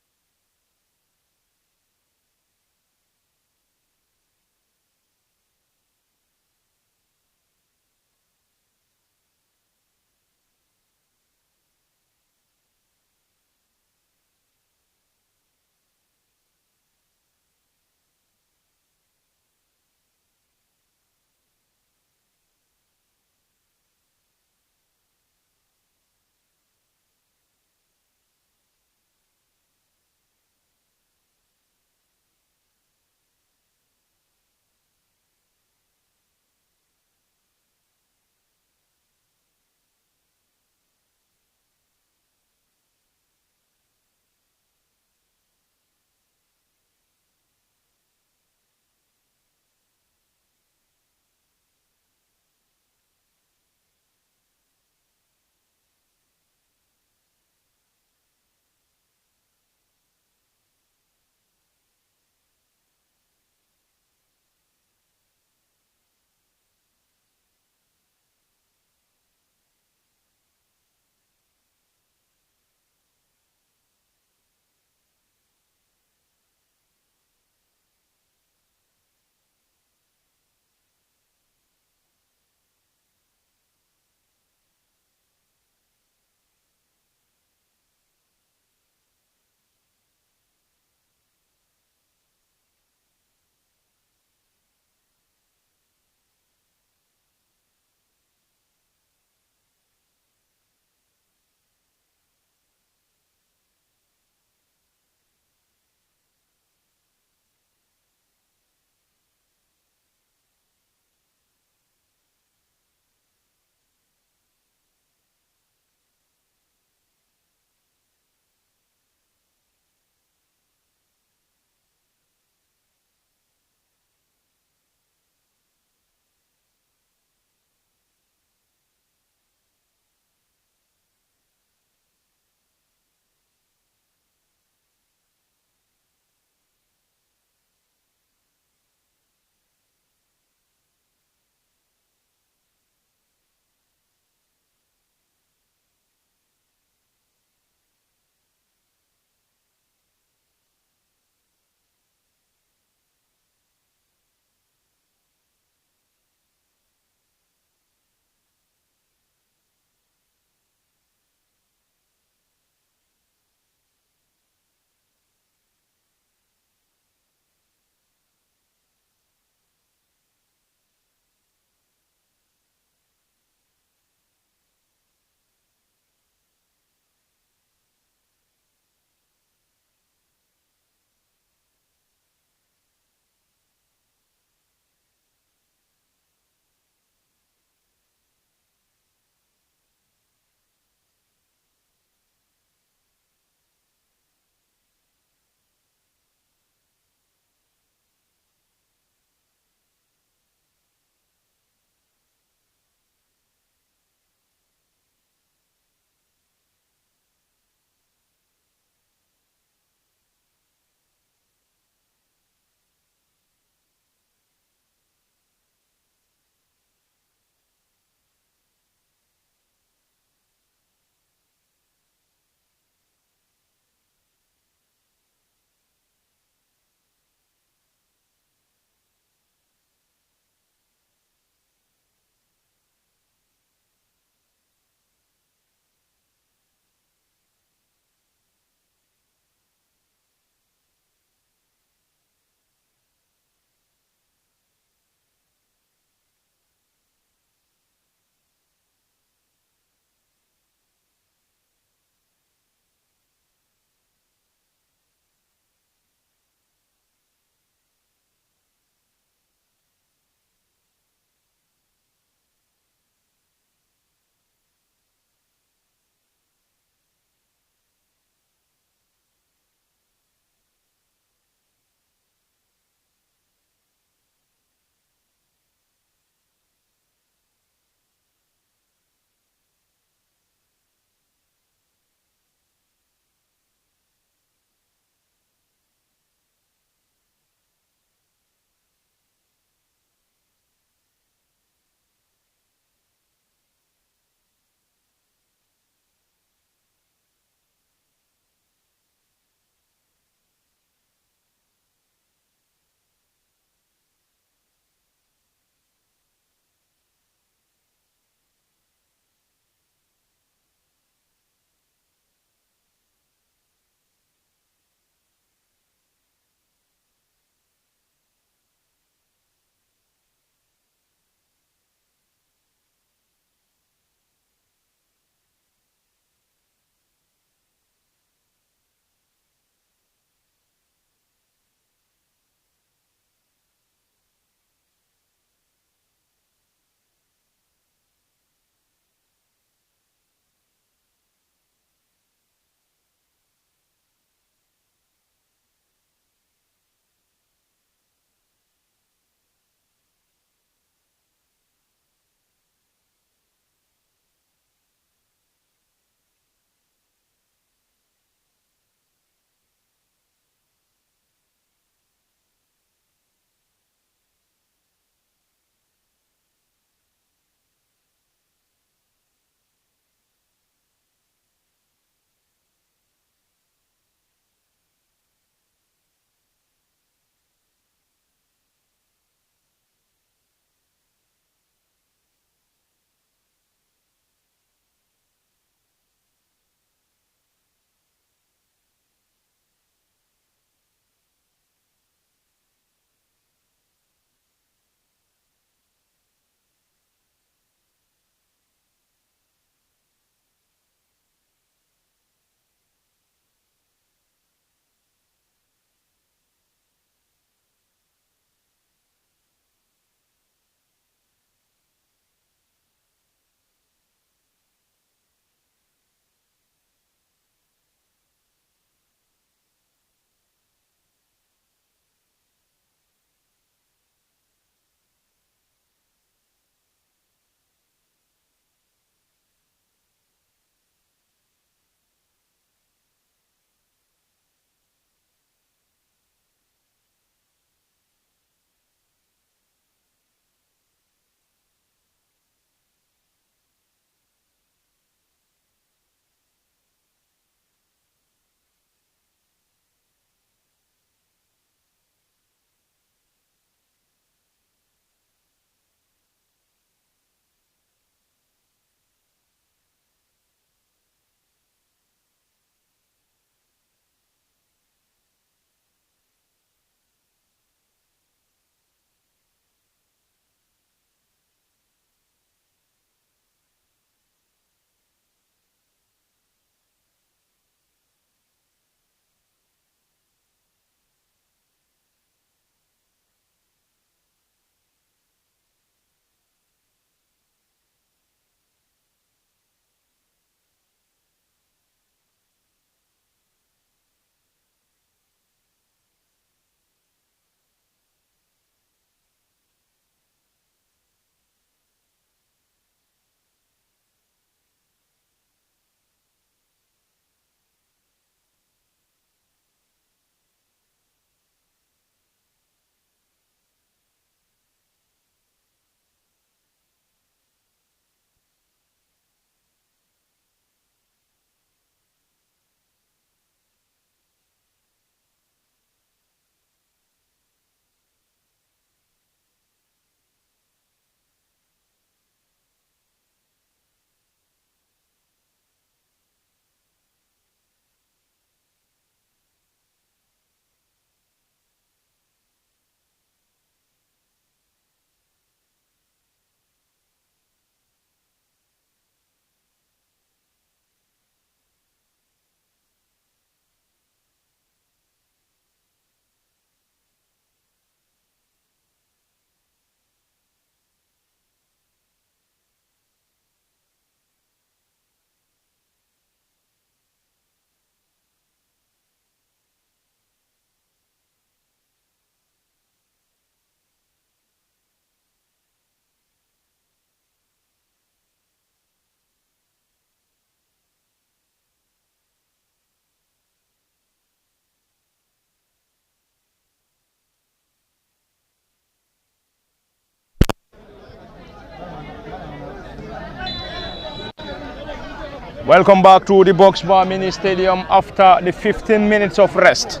Welcome back to the Box Bar Mini Stadium after the 15 minutes of rest.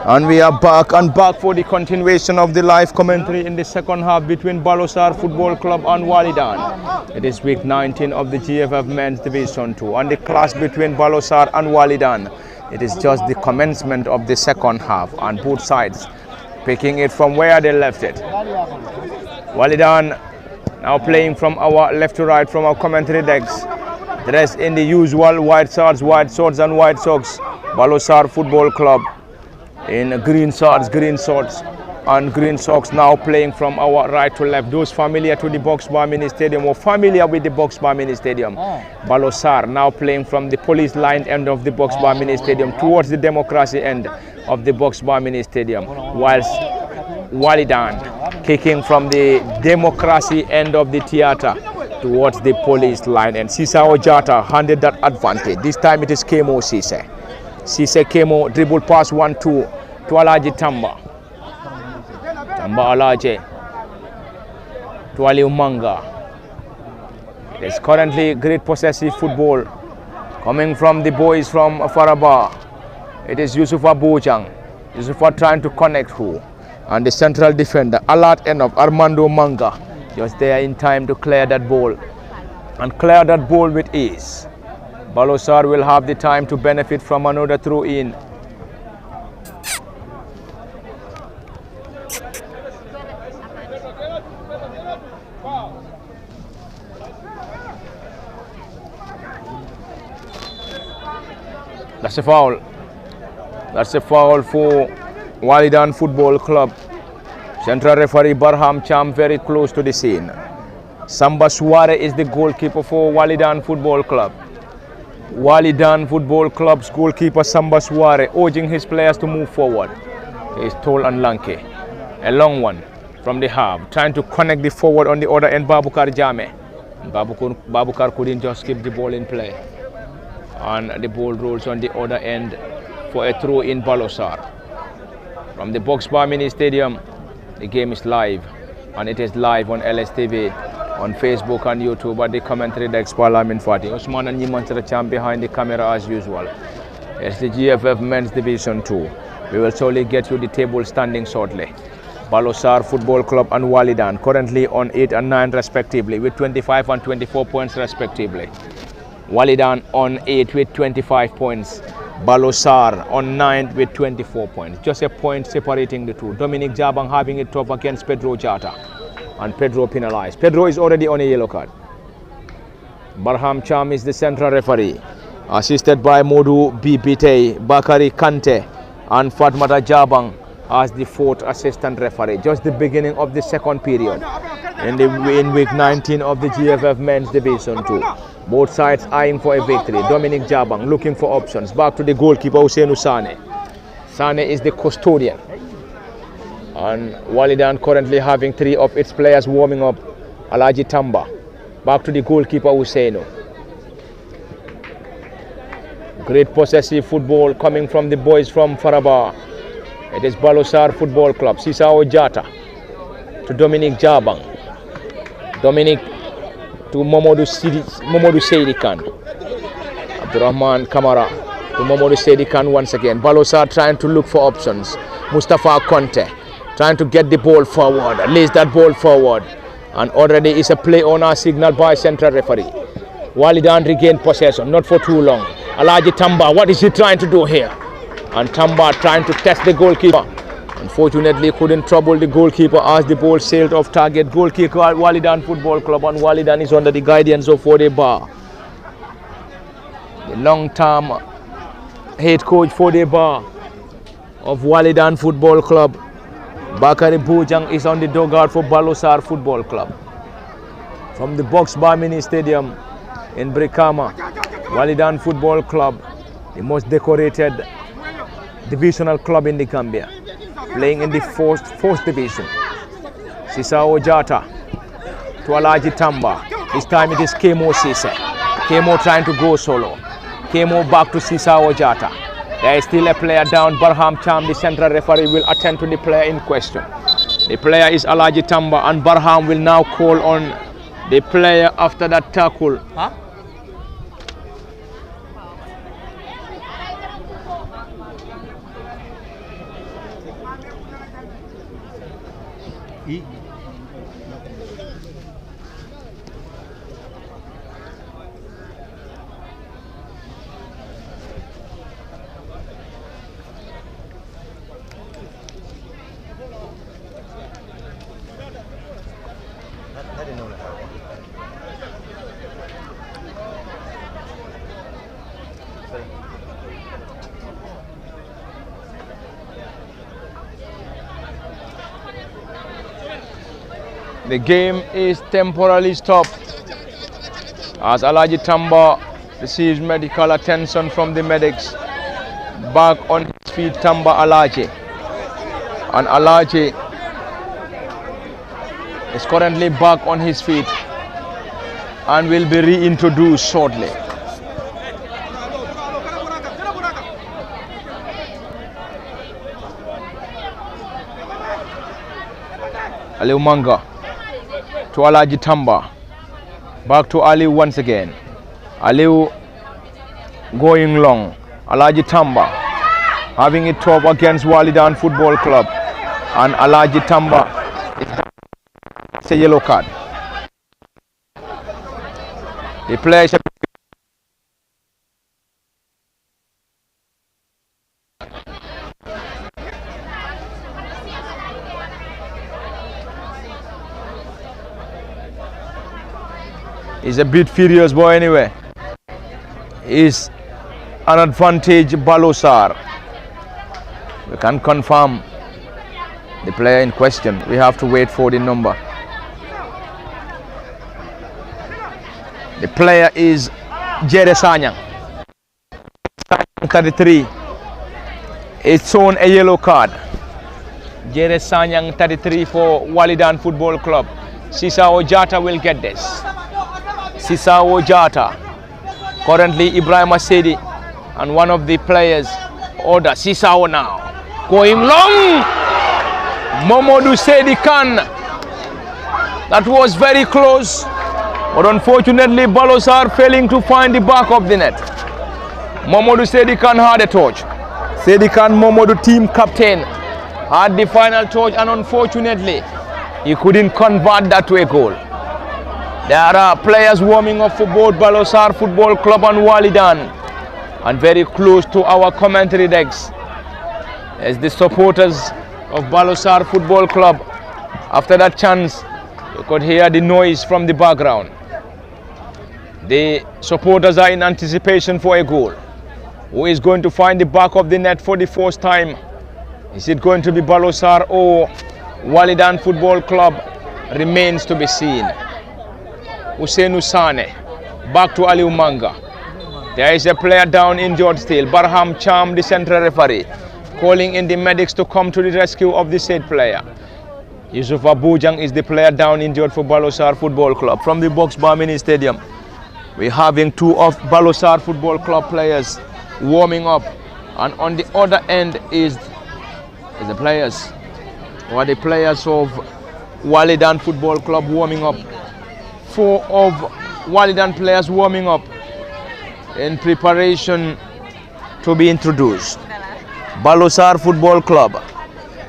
And we are back for the continuation of the live commentary in the second half between Baalor Sarr Football Club and Wallidan. It is week 19 of the GFF Men's Division 2 and the clash between Baalor Sarr and Wallidan. It is just the commencement of the second half and both sides picking it from where they left it. Wallidan now playing from our left to right from our commentary decks. Dressed in the usual white shirts, white shorts and white socks. Baalor Sarr Football Club in green shirts, green shorts and green socks, now playing from our right to left. Those familiar to the Box Bar Mini Stadium or familiar with the Box Bar Mini Stadium. Baalor Sarr now playing from the police line end of the Box Bar Mini Stadium towards the democracy end of the Box Bar Mini Stadium, whilst Wallidan kicking from the democracy end of the theatre towards the police line, and Sisao Jata handed that advantage. This time it is Kemo Sise. Sise Kemo dribble pass 1-2 to Alaji Tamba. Tamba Alaji to Ali Umanga. There's currently great possessive football coming from the boys from Faraba. It is Yusufa Bojang. Yusufa trying to connect who? And the central defender, alert end of Armando Manga. Just there in time to clear that ball and clear that ball with ease. Baalor Sarr will have the time to benefit from another throw in. That's a foul. That's a foul for Wallidan Football Club. Central referee Barham Cham very close to the scene. Samba Suare is the goalkeeper for Wallidan Football Club. Wallidan Football Club's goalkeeper Samba Suare urging his players to move forward. He is tall and lanky. A long one from the half, trying to connect the forward on the other end, Babukar Jame. Babukar couldn't just keep the ball in play. And the ball rolls on the other end for a throw in Baalor Sarr. From the Box Bar Mini Stadium, the game is live, and it is live on LSTV, on Facebook and YouTube at the commentary decks. Parliament Fati. Usman and Niman Cham behind the camera as usual. It's the GFF Men's Division 2. We will surely get you the table standing shortly. Baalor Sarr Football Club and Wallidan currently on 8 and 9 respectively with 25 and 24 points respectively. Wallidan on 8 with 25 points. Baalor Sarr on 9th with 24 points. Just a point separating the two. Dominic Jabang having it tough against Pedro Jata. And Pedro penalized. Pedro is already on a yellow card. Barham Cham is the central referee. Assisted by Modu Bibite, Bakari Kante and Fatmata Jabang as the fourth assistant referee. Just the beginning of the second period in week 19 of the GFF Men's Division 2. Both sides eyeing for a victory. Dominic Jabang looking for options. Back to the goalkeeper Hussein Sane. Sane is the custodian. And Wallidan currently having 3 of its players warming up. Alaji Tamba. Back to the goalkeeper Hussein. Great possessive football coming from the boys from Faraba. It is Baalor Sarr Football Club. Sisao Jata to Dominic Jabang. Dominic to Momodu Seidi Khan. Abdurrahman Kamara to Momodu Seidi Khan once again. Baalor Sarr trying to look for options. Mustafa Conte trying to get the ball forward, lays that ball forward, and already is a play on our signal by central referee. Wallidan regained possession, not for too long. Alaji Tamba, what is he trying to do here? And Tamba trying to test the goalkeeper. Unfortunately, couldn't trouble the goalkeeper as the ball sailed off target. Goalkeeper Wallidan Football Club, and Wallidan is under the guidance of Fode Ba. The long-term head coach Fode Ba of Wallidan Football Club. Bakari Bojang is on the dugout for Baalor Sarr Football Club. From the Box Bar Mini Stadium in Brikama, Wallidan Football Club, the most decorated divisional club in the Gambia, playing in the fourth division. Sisao Jata to Alaji Tamba. This time it is Kemo Sise. Kemo trying to go solo. Kemo back to Sisao Jata. There is still a player down. Barham Cham, the central referee, will attend to the player in question. The player is Alaji Tamba, and Barham will now call on the player after that tackle. The game is temporarily stopped as Alaji Tamba receives medical attention from the medics. Back on his feet, Tamba Alaji. And Alaji is currently back on his feet and will be reintroduced shortly. Aliu Manga to Alaji Tamba. Back to Aliu once again. Aliu going long. Alaji Tamba having it tough against Wallidan Football Club. And Alaji Tamba is a yellow card. The player is a bit furious boy anyway. Is an advantage Baalor Sarr. We can confirm the player in question. We have to wait for the number. The player is Jere Sanyang, 33. It's shown a yellow card. Jere Sanyang, 33 for Wallidan Football Club. Sisao Jata will get this. Sisao Jata. Currently Ibrahim Asedi and one of the players order Sisao now. Going long. Momodu Sedi Khan. That was very close. But unfortunately Baalor Sarr failing to find the back of the net. Momodu Sedi Khan had a touch. Sedi Khan, Momodu team captain, had the final touch, and unfortunately he couldn't convert that to a goal. There are players warming up for both Baalor Sarr Football Club and Wallidan, and very close to our commentary decks as the supporters of Baalor Sarr Football Club. After that chance, you could hear the noise from the background. The supporters are in anticipation for a goal. Who is going to find the back of the net for the first time? Is it going to be Baalor Sarr or Wallidan Football Club? Remains to be seen. Hussein Usane, back to Aliu Manga. There is a player down injured still. Barham Cham, the central referee, calling in the medics to come to the rescue of the said player. Yusuf Abujang is the player down injured for Baalor Sarr Football Club. From the Box Bar Mini Stadium, we're having two of Baalor Sarr Football Club players warming up, and on the other end is the players of Wallidan Football Club warming up. Four of Wallidan players warming up in preparation to be introduced. Baalor Sarr Football Club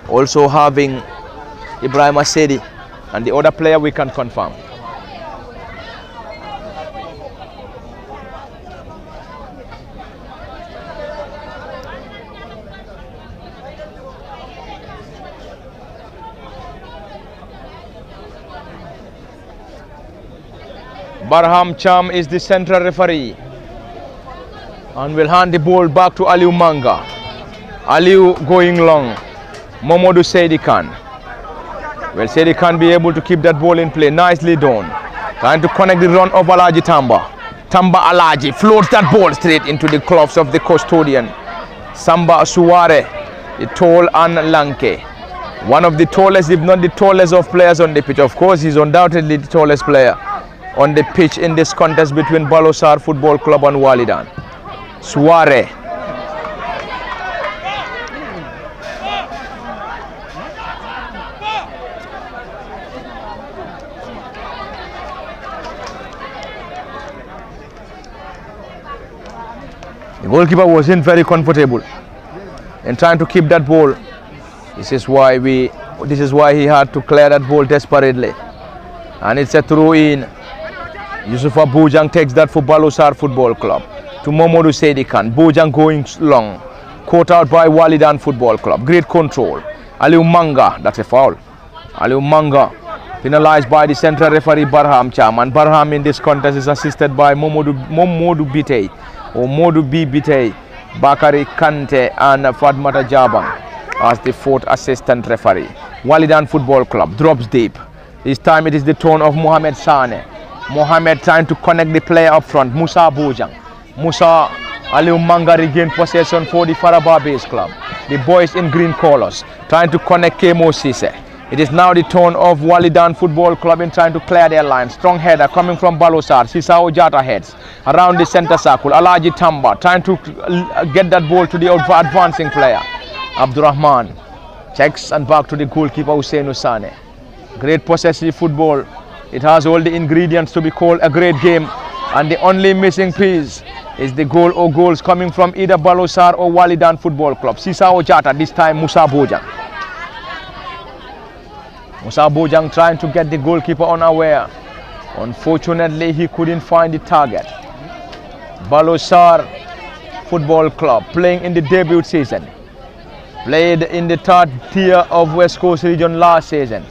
also having Ibrahim Asedi and the other player we can confirm. Barham Cham is the central referee and will hand the ball back to Aliu Manga. Aliu going long. Momodu Sedi Khan. Will Sedi Khan be able to keep that ball in play? Nicely done. Trying to connect the run of Alaji Tamba. Tamba Alaji floats that ball straight into the gloves of the custodian. Samba Suware, the tall and lanky. One of the tallest, if not the tallest of players on the pitch. Of course, he's undoubtedly the tallest player on the pitch in this contest between Baalor Sarr Football Club and Wallidan. Suware. The goalkeeper wasn't very comfortable in trying to keep that ball. This is why he had to clear that ball desperately. And it's a throw in. Yusuf Bujang takes that for Baalor Sarr Football Club to Momodu Sedi Khan. Bujang going long. Caught out by Wallidan Football Club. Great control. Aliu Manga, that's a foul. Aliu Manga penalized by the central referee Barham Cham. And Barham in this contest is assisted by Momodu Bitey or Modu B Bitey, Bakari Kante and Fadmata Jabang as the fourth assistant referee. Wallidan Football Club drops deep. This time it is the turn of Mohamed Sane. Mohamed trying to connect the player up front, Musa Bojang. Musa Aliou Manga regain possession for the Faraba Base Club. The boys in green colors trying to connect Kemo Sise. It is now the turn of Wallidan Football Club in trying to clear their line. Strong header coming from Baalor Sarr. Sisao Jata heads around the center circle. Alaji Tamba trying to get that ball to the advancing player. Abdurrahman checks and back to the goalkeeper Hussein Usane. Great possessive football. It has all the ingredients to be called a great game, and the only missing piece is the goal or goals coming from either Baalor Sarr or Wallidan Football Club. Sisao Jata, this time Musa Bojang. Musa Bojang trying to get the goalkeeper unaware. Unfortunately, he couldn't find the target. Baalor Sarr Football Club playing in the debut season. Played in the third tier of West Coast region last season.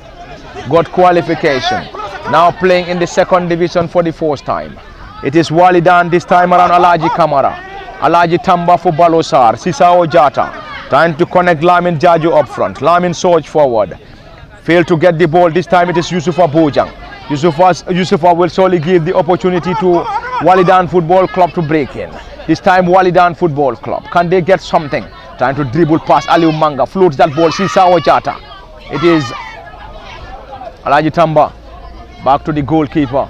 Got qualification. Now playing in the second division for the first time. It is Wallidan this time around. Alaji Kamara. Alaji Tamba for Baalor Sarr. Sisao Jata trying to connect Lamin Jaju up front. Lamin Soj forward. Failed to get the ball. This time it is Yusufa Bojang. Yusufa will surely give the opportunity to Wallidan Football Club to break in. This time Wallidan Football Club. Can they get something? Trying to dribble past Aliou Manga. Floats that ball. Sisao Jata. It is Alaji Tamba. Back to the goalkeeper.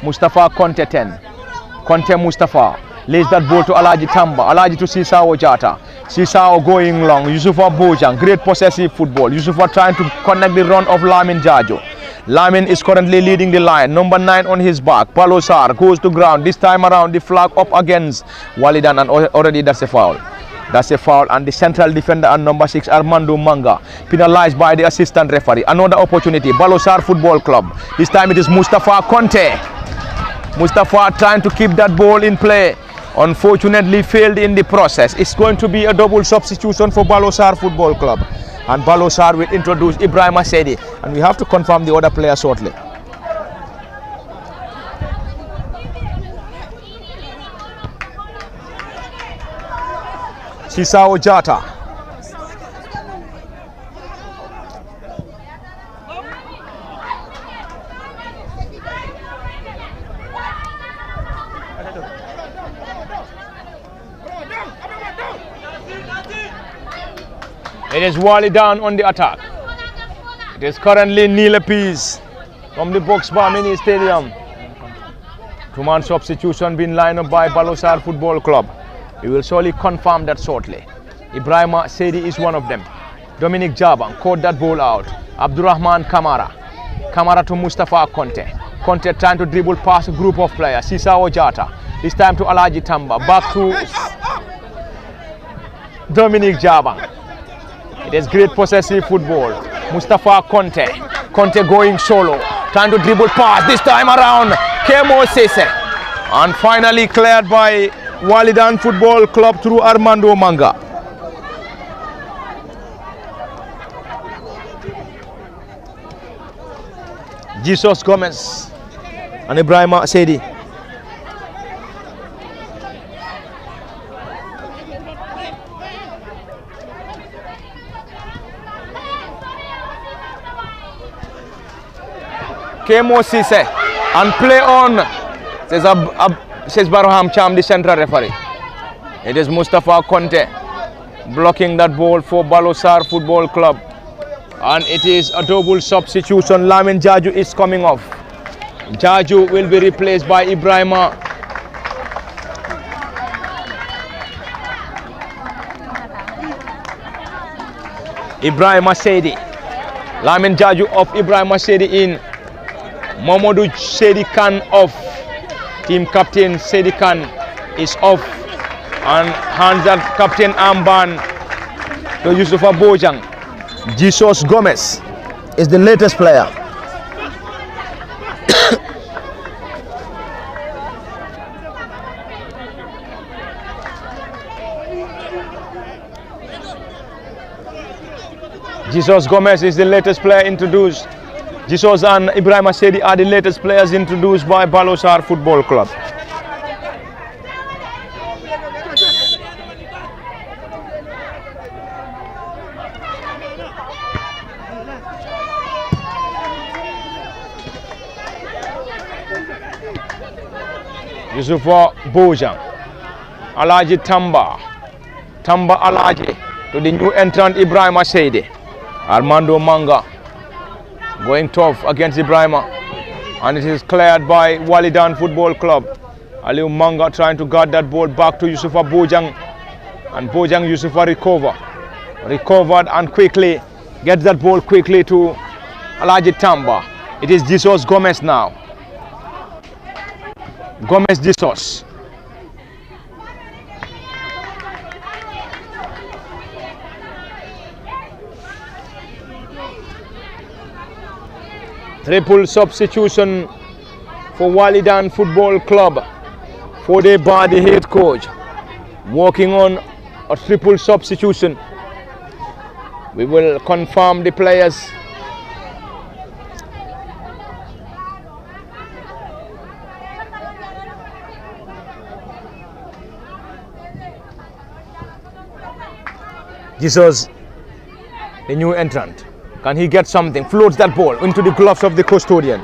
Mustafa Conte 10. Conte Mustafa. Lays that ball to Alaji Tamba. Alaji to Sisao Jata. Sisao going long. Yusufa Bojang. Great possessive football. Yusufa trying to connect the run of Lamin Jajo. Lamin is currently leading the line. Number 9 on his back. Baalor Sarr goes to ground. This time around the flag up against Wallidan, and already that's a foul. That's a foul, and the central defender and number 6 Armando Manga penalized by the assistant referee. Another opportunity. Baalor Sarr Football Club. This time it is Mustafa Conte. Mustafa trying to keep that ball in play. Unfortunately failed in the process. It's going to be a double substitution for Baalor Sarr Football Club. And Baalor Sarr will introduce Ibrahim Sedi. And we have to confirm the other player shortly. Sisao Jata. It is Wallidan on the attack. It is currently Neil Pease from the Box Bar Mini Stadium. Two-man substitution being lined up by Baalor Sarr Football Club. We will surely confirm that shortly. Ibrahim Sedi is one of them. Dominic Jabang caught that ball out. Abdurrahman Kamara. Kamara to Mustafa Conte. Conte trying to dribble past a group of players. Sisao Jata. This time to Alaji Tamba. Back to Dominic Jabang. It is great possessive football. Mustafa Conte. Conte going solo. Trying to dribble pass. This time around. Kemo Sise. And finally cleared by Wallidan Football Club through Armando Manga. Jesus Gomez and Ibrahim Sedi. Kemo Sise and play on, says Barham Cham, the central referee. It is Mustafa Conte blocking that ball for Baalor Sarr Football Club. And it is a double substitution. Lamin Jaju is coming off. Jaju will be replaced by Ibrahim Sedi. Lamin Jaju off, Ibrahim Sedi in. Mamadou Sedi Khan off. Team captain Sedi Khan is off. And hands that captain armband to Yusufa Bojang. Jesus Gomez is the latest player. Jesus Gomez is the latest player introduced. Jesus and Ibrahim Sedi are the latest players introduced by Baalor Sarr Football Club. Yusufa Bojang. Alaji Tamba. Tamba Alaji to the new entrant Ibrahima Seide. Armando Manga going tough against Ibrahima. And it is cleared by Wallidan Football Club. Aliu Manga trying to guard that ball back to Yusufa Bojang. And Bojang Yusufa recovered and quickly gets that ball quickly to Alaji Tamba. It is Jesus Gomez now. Gomez Jesus. Triple substitution for Wallidan Football Club. Fode Ba, the head coach, working on a triple substitution. We will confirm the players. Jesus, the new entrant. Can he get something? Floats that ball into the gloves of the custodian.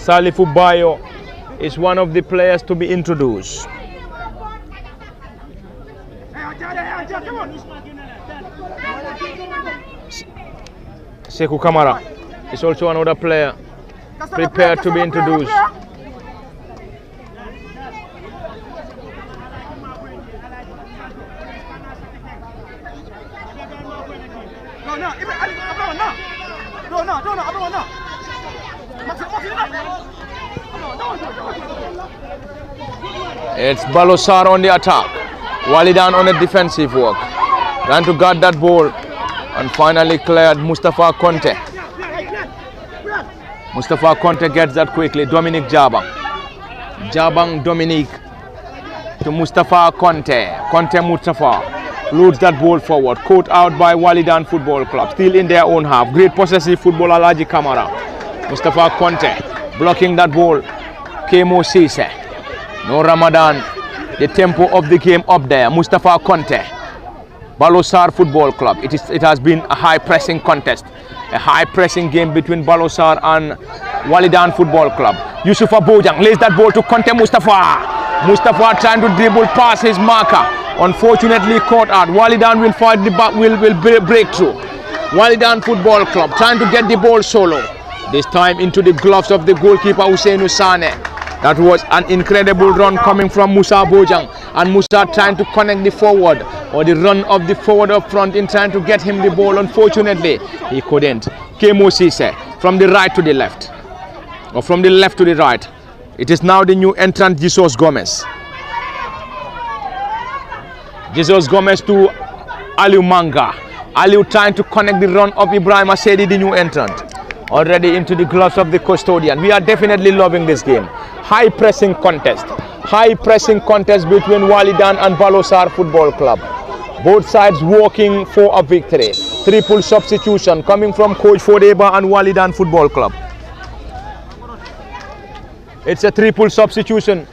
Salifu Bayo is one of the players to be introduced. Sekou Kamara is also another player prepared to be introduced. It's Baalor Sarr on the attack. Wallidan on a defensive work. Trying to guard that ball. And finally cleared Mustafa Conte. Mustafa Conte gets that quickly. Dominic Jabang. Jabang Dominic to Mustafa Conte. Conte Mustafa loads that ball forward. Caught out by Wallidan Football Club. Still in their own half. Great possessive football, Alaji Kamara. Mustafa Conte blocking that ball. Kemo Sise. No Ramadan. The tempo of the game up there. Mustafa Conte. Baalor Sarr Football Club. It has been a high pressing contest. A high pressing game between Baalor Sarr and Wallidan Football Club. Yusufa Bojang lays that ball to Conte Mustafa. Mustafa trying to dribble past his marker. Unfortunately caught out. Wallidan will fight the back, will break through. Wallidan Football Club trying to get the ball solo. This time into the gloves of the goalkeeper Hussein Sane. That was an incredible run coming from Musa Bojang, and Musa trying to connect the forward or the run of the forward up front in trying to get him the ball. Unfortunately, he couldn't. Kemo Sise from the right to the left, or from the left to the right. It is now the new entrant Jesus Gomez. Jesus Gomez to Aliu Manga. Aliu trying to connect the run of Ibrahima Seide, the new entrant. Already into the gloves of the custodian. We are definitely loving this game. High pressing contest. High pressing contest between Wallidan and Baalor Sarr Football Club. Both sides working for a victory. Triple substitution coming from Coach Fode Ba and Wallidan Football Club. It's a triple substitution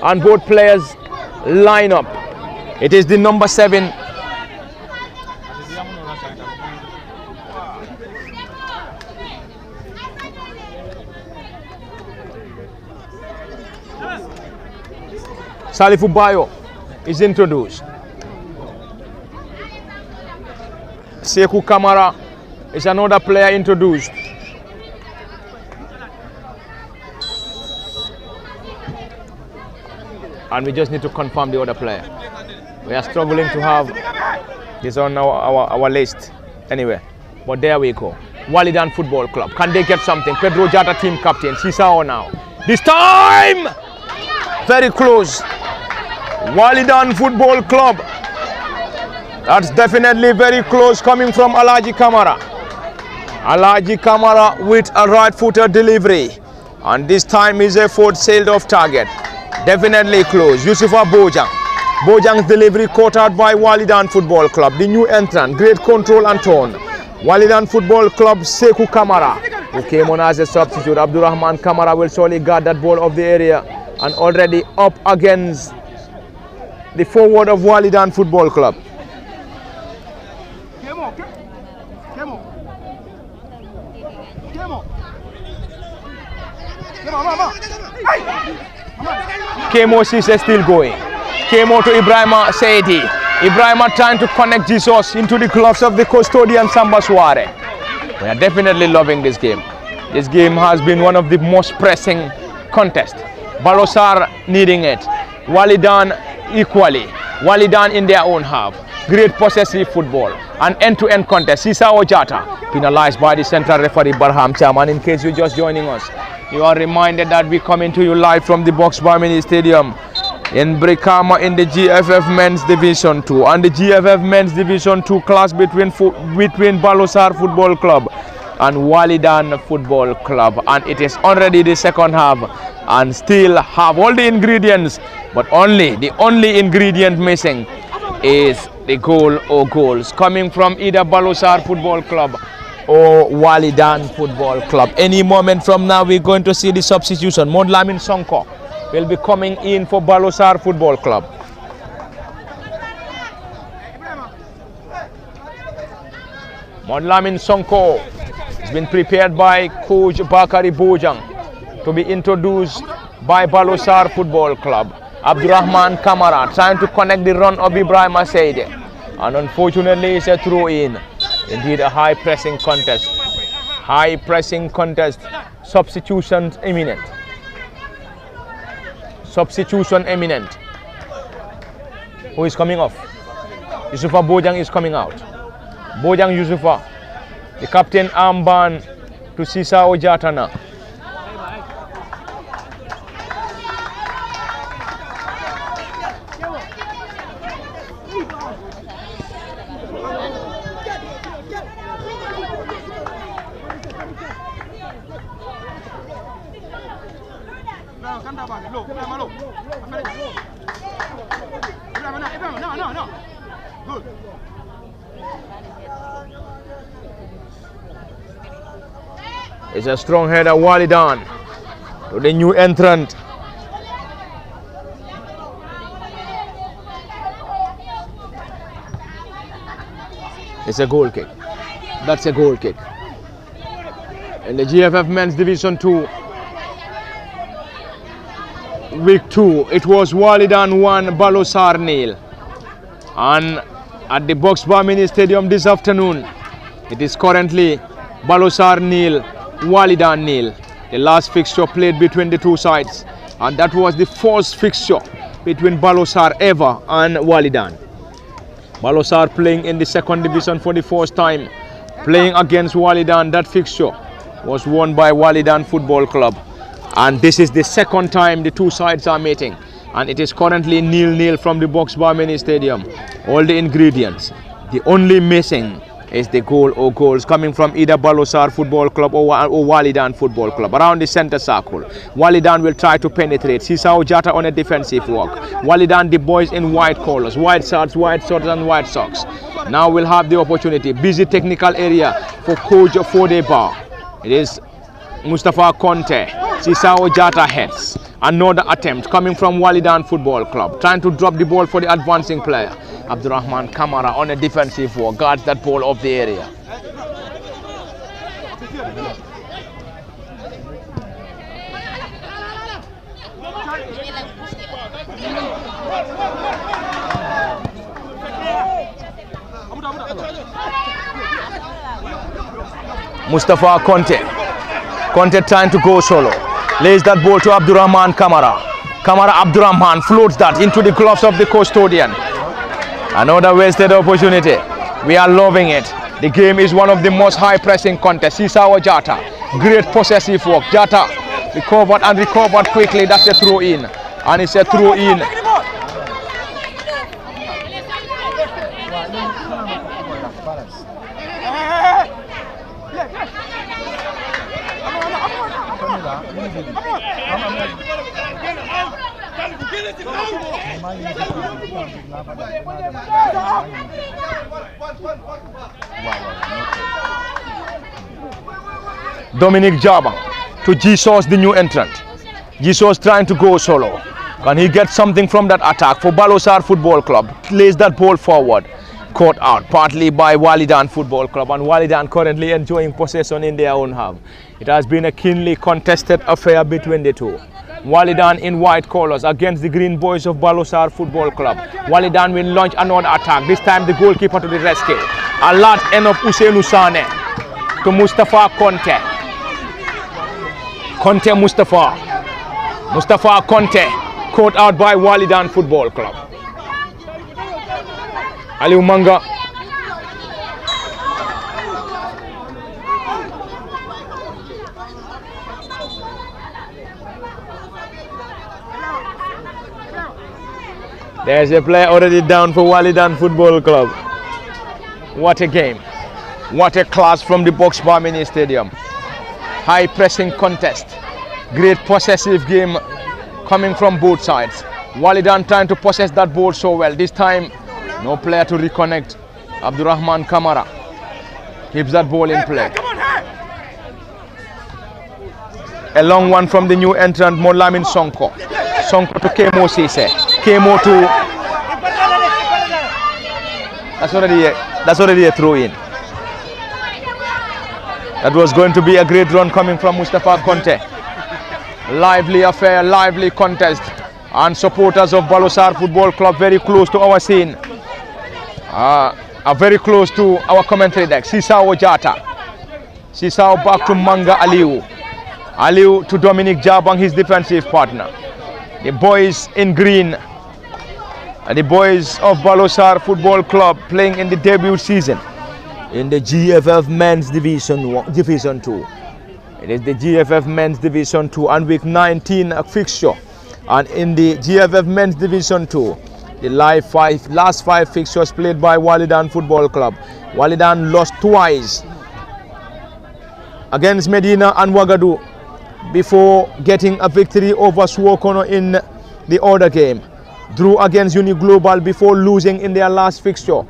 and both players line up. It is the number 7. Salifu Bayo is introduced. Sekou Kamara is another player introduced. And we just need to confirm the other player. We are struggling to have this on our list anyway. But there we go. Wallidan Football Club. Can they get something? Pedro Jata team captain. Sisao now. This time! Very close. Wallidan Football Club. That's definitely very close coming from Alaji Kamara. Alaji Kamara with a right-footed delivery. And this time his effort sailed off target. Definitely close. Yusufa Bojang. Bojang's delivery caught out by Wallidan Football Club. The new entrant. Great control and tone. Wallidan Football Club, Sekou Kamara, who came on as a substitute. Abdurrahman Kamara will surely guard that ball of the area, and already up against the forward of Wallidan Football Club. Kemo Cisse still going. Kemo to Ibrahima Saidi. Ibrahima trying to connect Jesus into the gloves of the custodian Samba Suare. We are definitely loving this game. This game has been one of the most pressing contests. Baalor Sarr needing it. Wallidan equally. Wallidan in their own half. Great possessive football. An end-to-end contest. Sisao Jata penalized by the central referee Barham Chaman. In case you're just joining us, you are reminded that we coming to you live from the Box Barmini Stadium in Brikama in the GFF Men's Division 2, and the GFF Men's Division 2 clash between Baalor Sarr Football Club and Wallidan Football Club, and it is already the second half and still have all the ingredients, but the only ingredient missing is the goal or goals coming from either Baalor Sarr Football Club or Wallidan Football Club. Any moment from now we're going to see the substitution. Modlamin Sonko will be coming in for Baalor Sarr Football Club. Modlamin Sonko has been prepared by Coach Bakari Bojang to be introduced by Baalor Sarr Football Club. Abdurrahman Kamara trying to connect the run of Ibrahima Saidi, and unfortunately it's a throw in. Indeed a high pressing contest. High pressing contest. Substitutions imminent. Substitution imminent. Who is coming off? Yusufa Bojang is coming out. Bojang Yusufa. The captain armband to Sisao Jatana. Good. It's a strong header, Wallidan to the new entrant. It's a goal kick. That's a goal kick. In the GFF Men's Division 2, Week 2, it was Wallidan 1, Baalor Sarr 0. And at the Box Barmini Stadium this afternoon, it is currently Baalor Sarr 0, Wallidan 0. The last fixture played between the two sides, and that was the first fixture between Baalor Sarr ever and Wallidan. Baalor Sarr playing in the second division for the first time, playing against Wallidan. That fixture was won by Wallidan Football Club, and this is the second time the two sides are meeting, and it is currently 0-0 from the Box Barmini Stadium. All the ingredients, the only missing is the goal or goals coming from either Baalor Sarr Football Club or Wallidan Football Club. Around the center circle, Wallidan will try to penetrate. Sisao Jata on a defensive walk. Wallidan, the boys in white collars, white shirts and white socks. Now we'll have the opportunity. Busy technical area for Coach Fodeba. It is Mustafa Conte. Sisao Jata heads. Another attempt coming from Wallidan Football Club, trying to drop the ball for the advancing player. Abdurrahman Kamara on a defensive walk, guards that ball off the area. Mustafa Conte. Conte trying to go solo. Lays that ball to Abdurrahman Kamara. Kamara Abdurrahman floats that into the gloves of the custodian. Another wasted opportunity. We are loving it. The game is one of the most high pressing contests. Sisao Jata. Great possessive work. Jata recovered and recovered quickly. That's a throw in. And it's a throw in. Dominic Jabang to Jesus, the new entrant. Jesus trying to go solo. Can he get something from that attack for Baalor Sarr Football Club? Lays that ball forward. Caught out partly by Wallidan Football Club, and Wallidan currently enjoying possession in their own half. It has been a keenly contested affair between the two. Wallidan in white colours against the green boys of Baalor Sarr Football Club. Wallidan will launch another attack. This time the goalkeeper to the rescue. A large end of Ousseynou Sane to Mustafa Conte. Conte Mustafa. Mustafa Conte caught out by Wallidan Football Club. Aliou Manga. There's a player already down for Wallidan Football Club. What a game. What a class from the Boxbar Mini Stadium. High pressing contest. Great possessive game coming from both sides. Wallidan trying to possess that ball so well. This time, no player to reconnect. Abdurrahman Kamara keeps that ball in play. A long one from the new entrant, Molamin Sonko. Sonko to Kemo Sise. Kemo to... That's already a throw in. That was going to be a great run coming from Mustafa Conte. Lively affair, lively contest. And supporters of Baalor Sarr Football Club very close to our scene. Are very close to our commentary deck. Sisao Jata. Sisao back to Manga Aliou. Aliou to Dominic Jabang, his defensive partner. The boys in green. And the boys of Baalor Sarr Football Club playing in the debut season in the GFF Men's Division 2. It is the GFF Men's Division 2 and week 19 fixture. And in the GFF Men's Division 2, the last five fixtures played by Wallidan Football Club. Wallidan lost twice against Medina and Ouagadougou before getting a victory over Suokono in the other game. Drew against Uni Global before losing in their last fixture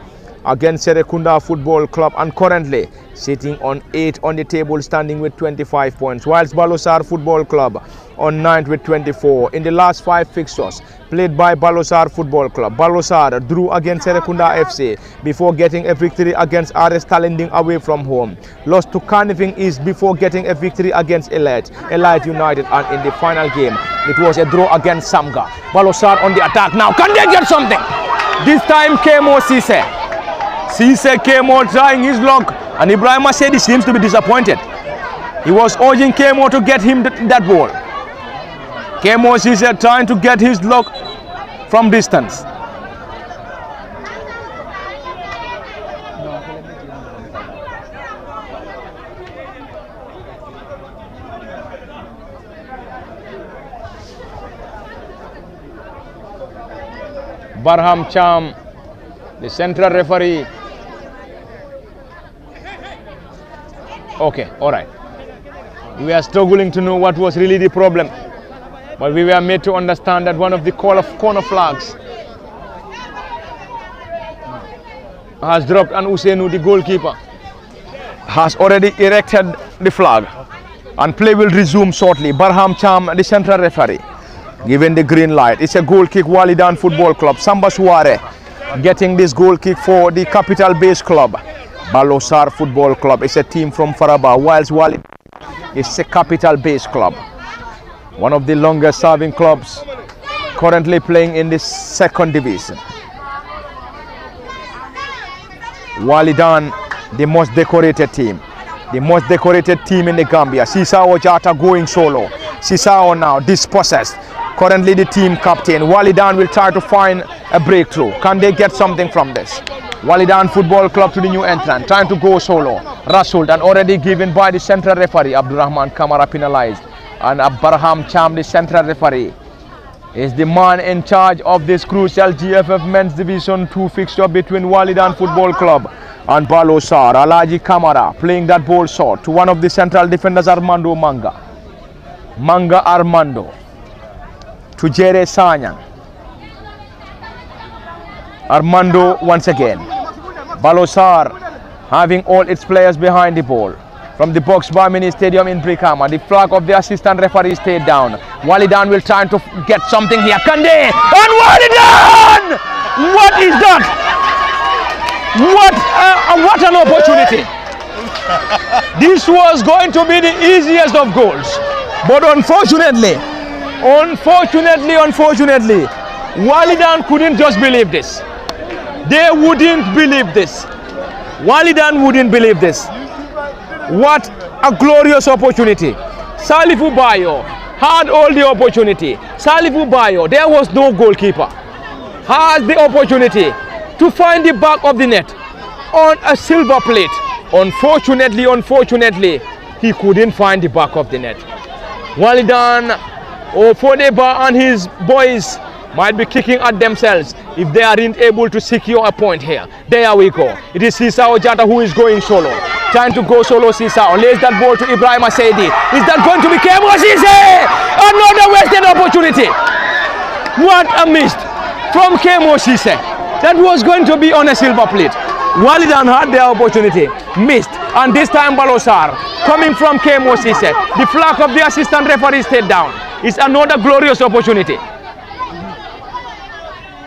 against Serekunda Football Club, and currently sitting on 8 on the table, standing with 25 points, whilst Baalor Sarr Football Club on 9th with 24. In the last 5 fixtures played by Baalor Sarr Football Club, Baalor Sarr drew against Serekunda FC before getting a victory against RS Talending away from home, lost to Carniving East before getting a victory against Elite United, and in the final game it was a draw against Samga. Baalor Sarr on the attack now. Can they get something? This time Kemo Sise. Sise Kemo trying his luck, and Ibrahima said he seems to be disappointed. He was urging Kemo to get him that ball. Kemo Sise trying to get his luck from distance. Barham Cham, the central referee. Okay, all right. We are struggling to know what was really the problem, but we were made to understand that one of the corner flags has dropped, and Ousseynou, the goalkeeper, has already erected the flag, and play will resume shortly. Barham Cham, the central referee, given the green light. It's a goal kick, Wallidan Football Club. Samba Suare getting this goal kick for the capital-based club. Baalor Sarr Football Club is a team from Faraba, whilst Wallidan is a capital-based club. One of the longest serving clubs currently playing in the 2nd division. Wallidan, the most decorated team. The most decorated team in the Gambia. Sisao Jata going solo. Sisao now dispossessed. Currently the team captain. Wallidan will try to find a breakthrough. Can they get something from this? Wallidan Football Club to the new entrant, trying to go solo. Rasold, and already given by the central referee. Abdurrahman Kamara penalized. And Barham Cham, the central referee, is the man in charge of this crucial GFF Men's Division 2 fixture between Wallidan Football Club and Baalor Sarr. Alaji Kamara playing that ball short to one of the central defenders, Armando Manga. Manga Armando to Jere Sanyang. Armando once again. Baalor Sarr having all its players behind the ball. from the box by Mini Stadium in Brikama. The flag of the assistant referee stayed down. Wallidan will try to get something here. Kande and Wallidan! What is that? What an opportunity. This was going to be the easiest of goals. But unfortunately, Wallidan couldn't just believe this. They wouldn't believe this. Wallidan wouldn't believe this. What a glorious opportunity. Salifu Bayo had all the opportunity. Salifu Bayo, there was no goalkeeper, had the opportunity to find the back of the net on a silver plate. Unfortunately, he couldn't find the back of the net. Wallidan, Fodeba and his boys might be kicking at themselves if they aren't able to secure a point here. There we go. It is Sisao Jata who is going solo. Trying to go solo. Sisao lays that ball to Ibrahim Saidi. Is that going to be Kemo Sise? Another wasted opportunity. What a miss from Kemo Sise. That was going to be on a silver plate. Wallidan had their opportunity, missed, and this time Baalor Sarr coming from Kemo Sise. The flag of the assistant referee stayed down. It's another glorious opportunity.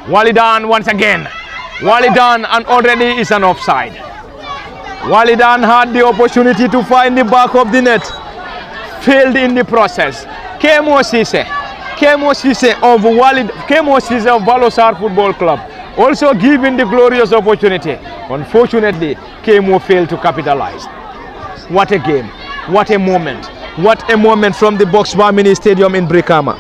Wallidan once again. Wallidan, and already is an offside. Wallidan had the opportunity to find the back of the net, failed in the process. Kemo Sise of Baalor Sarr Football Club also given the glorious opportunity. Unfortunately, Kemo failed to capitalize. What a game, what a moment from the Box Bar Mini Stadium in Brikama.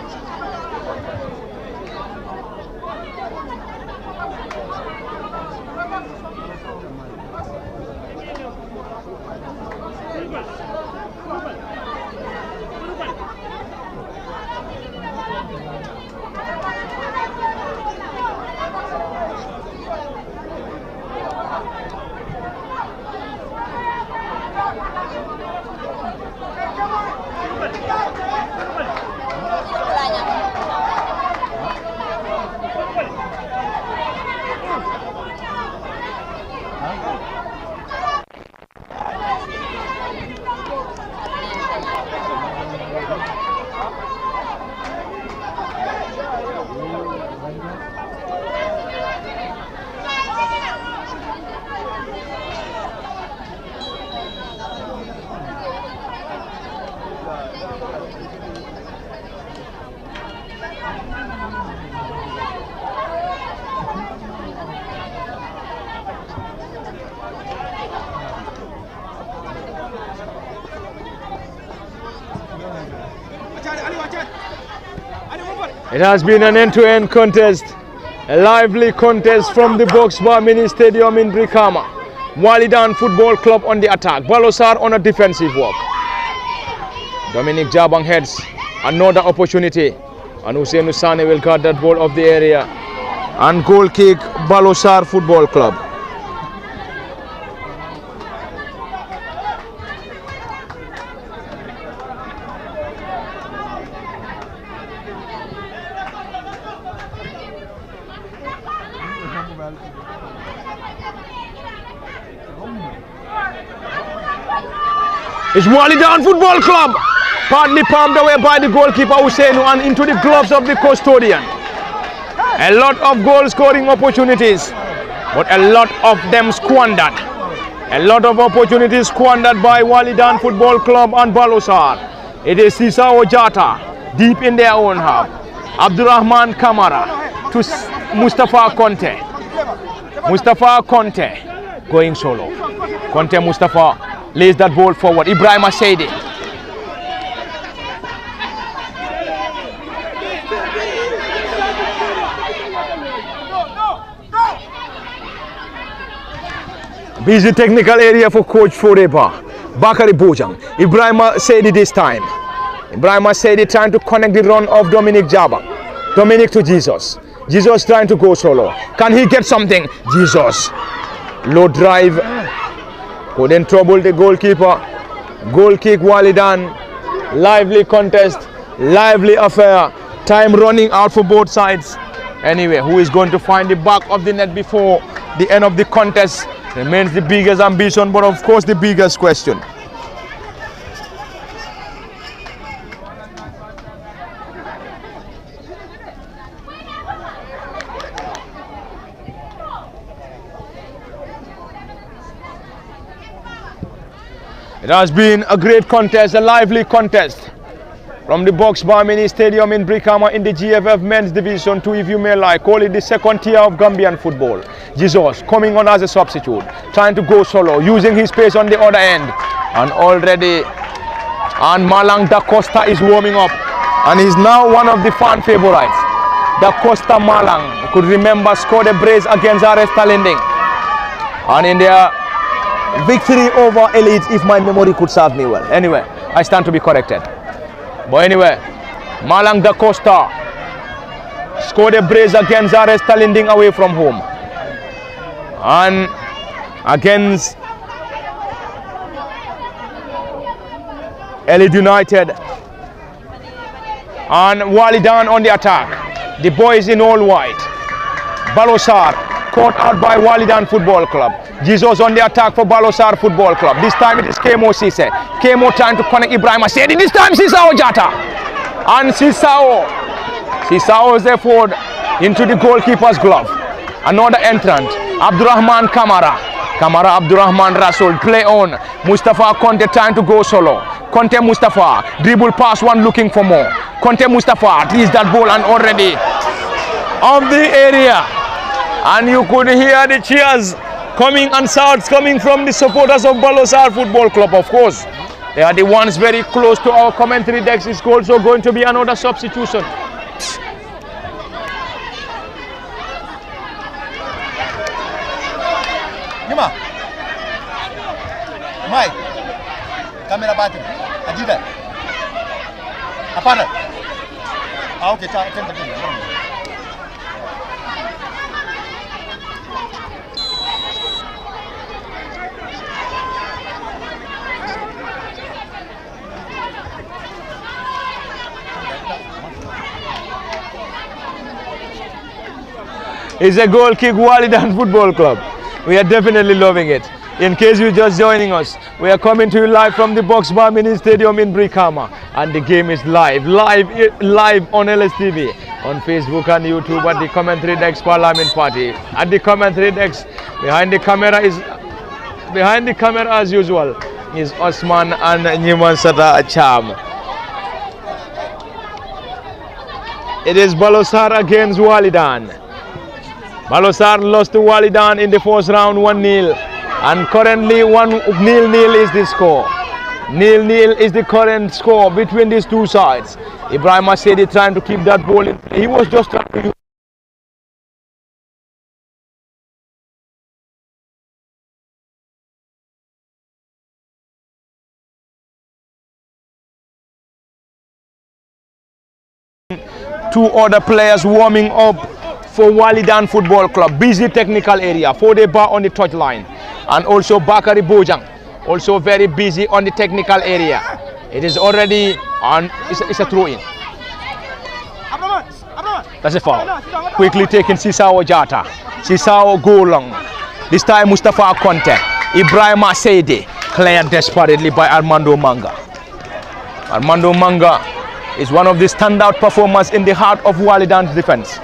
It has been an end-to-end contest, a lively contest from the Box Bar Mini Stadium in Brikama. Wallidan Football Club on the attack, Baalor Sarr on a defensive work. Dominic Jabang heads another opportunity, and Hussein Usane will guard that ball off the area. And goal kick, Baalor Sarr Football Club. It's Wallidan Football Club, partly palmed away by the goalkeeper Husseinu and into the gloves of the custodian. A lot of goal scoring opportunities, but a lot of them squandered. A lot of opportunities squandered by Wallidan Football Club and Baalor Sarr. It is Sisao Jata deep in their own half. Abdurrahman Kamara to Mustafa Conte. Mustafa Conte going solo. Conte Mustafa lays that ball forward. Ibrahim Saidi. Busy technical area for Coach Fodeba. Bakari Bojang. Ibrahim Saidi this time. Ibrahim Saidi trying to connect the run of Dominic Jabang. Dominic to Jesus. Jesus trying to go solo. Can he get something? Jesus. Low drive. Couldn't trouble the goalkeeper. Goal kick Wallidan. Lively contest. Lively affair. Time running out for both sides. Anyway, who is going to find the back of the net before the end of the contest remains the biggest ambition, but of course the biggest question. It has been a great contest, a lively contest from the Box Bar Mini Stadium in Brikama in the GFF Men's Division 2, if you may like. Call it the second tier of Gambian football. Jesus coming on as a substitute, trying to go solo, using his pace on the other end. And already, Malang Da Costa is warming up. And he's now one of the fan favorites. Da Costa Malang, could remember, scored a brace against RS Talending. And in their victory over Elite, if my memory could serve me well. Anyway, I stand to be corrected. But anyway, Malang Da Costa scored a brace against RS Talending away from home. And against Elite United. And Wallidan on the attack. The boys in all white. Baalor Sarr caught out by Wallidan Football Club. Jesus on the attack for Baalor Sarr Football Club. This time it is Kemo Sise. Kemo trying to connect Ibrahim Asedi. This time Sisao Jata. And Sisao is forward into the goalkeeper's glove. Another entrant. Abdurrahman Kamara. Abdurrahman Rasul. Play on. Mustafa Conte trying to go solo. Conte Mustafa. Dribble pass one looking for more. Conte Mustafa. Tease that ball and already of the area. And you could hear the cheers coming and shouts coming from the supporters of Baalor Sarr Football Club, of course. They are the ones very close to our commentary decks. It's also going to be another substitution. Nima. Mike. Camera battery. Ajida. Apana. Okay, It's a goal kick, Wallidan Football Club. We are definitely loving it. In case you're just joining us, we are coming to you live from the Box Bar Mini Stadium in Brikama. And the game is live on LSTV, on Facebook and YouTube at the Commentary Decks Parliament Party. At the Commentary Decks, behind the camera as usual, is Osman and Nyuman Sata Acham. It is Baalor Sarr against Wallidan. Baalor Sarr lost to Wallidan in the first round 1-0, and currently 1-0 is the score. 0-0 is the current score between these two sides. Ibrahim Asedi trying to keep that ball in. He was just trying to two other players warming up for Wallidan Football Club. Busy technical area. Fode Bar on the touch line. And also Bakari Bojang. Also very busy on the technical area. It is already on. It's a throw in. That's a foul. Quickly taken Sisao Jata. Sisao go long. This time Mustafa Conte. Ibrahim Asedi. Cleared desperately by Armando Manga. Armando Manga is one of the standout performers in the heart of Wallidan's defense.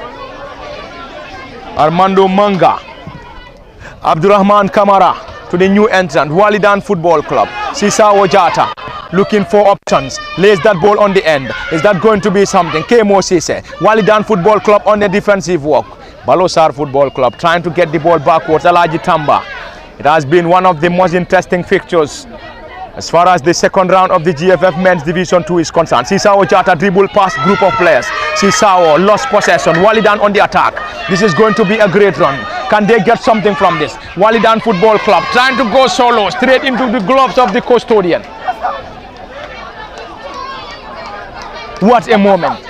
Armando Manga. Abdurrahman Kamara to the new entrant, Wallidan Football Club. Sisao Jata looking for options. Lays that ball on the end. Is that going to be something? Kemo Sise. Wallidan Football Club on the defensive work. Baalor Sarr Football Club trying to get the ball backwards. Alaji Tamba. It has been one of the most interesting fixtures as far as the second round of the GFF Men's Division 2 is concerned. Sisao Jata dribble past group of players. Sisao lost possession. Wallidan on the attack. This is going to be a great run. Can they get something from this? Wallidan Football Club trying to go solo straight into the gloves of the custodian. What a moment.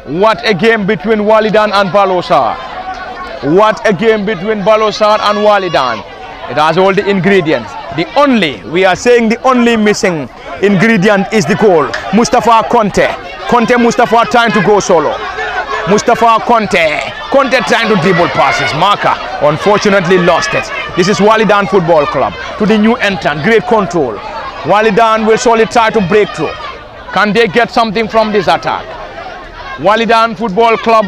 What a game between Wallidan and Baalor Sarr. What a game between Baalor Sarr and Wallidan. It has all the ingredients. We are saying the only missing ingredient is the goal. Mustafa Conte. Conte Mustafa trying to go solo. Mustafa Conte. Conte trying to dribble passes. Marker unfortunately lost it. This is Wallidan Football Club. To the new entrant. Great control. Wallidan will surely try to break through. Can they get something from this attack? Wallidan Football Club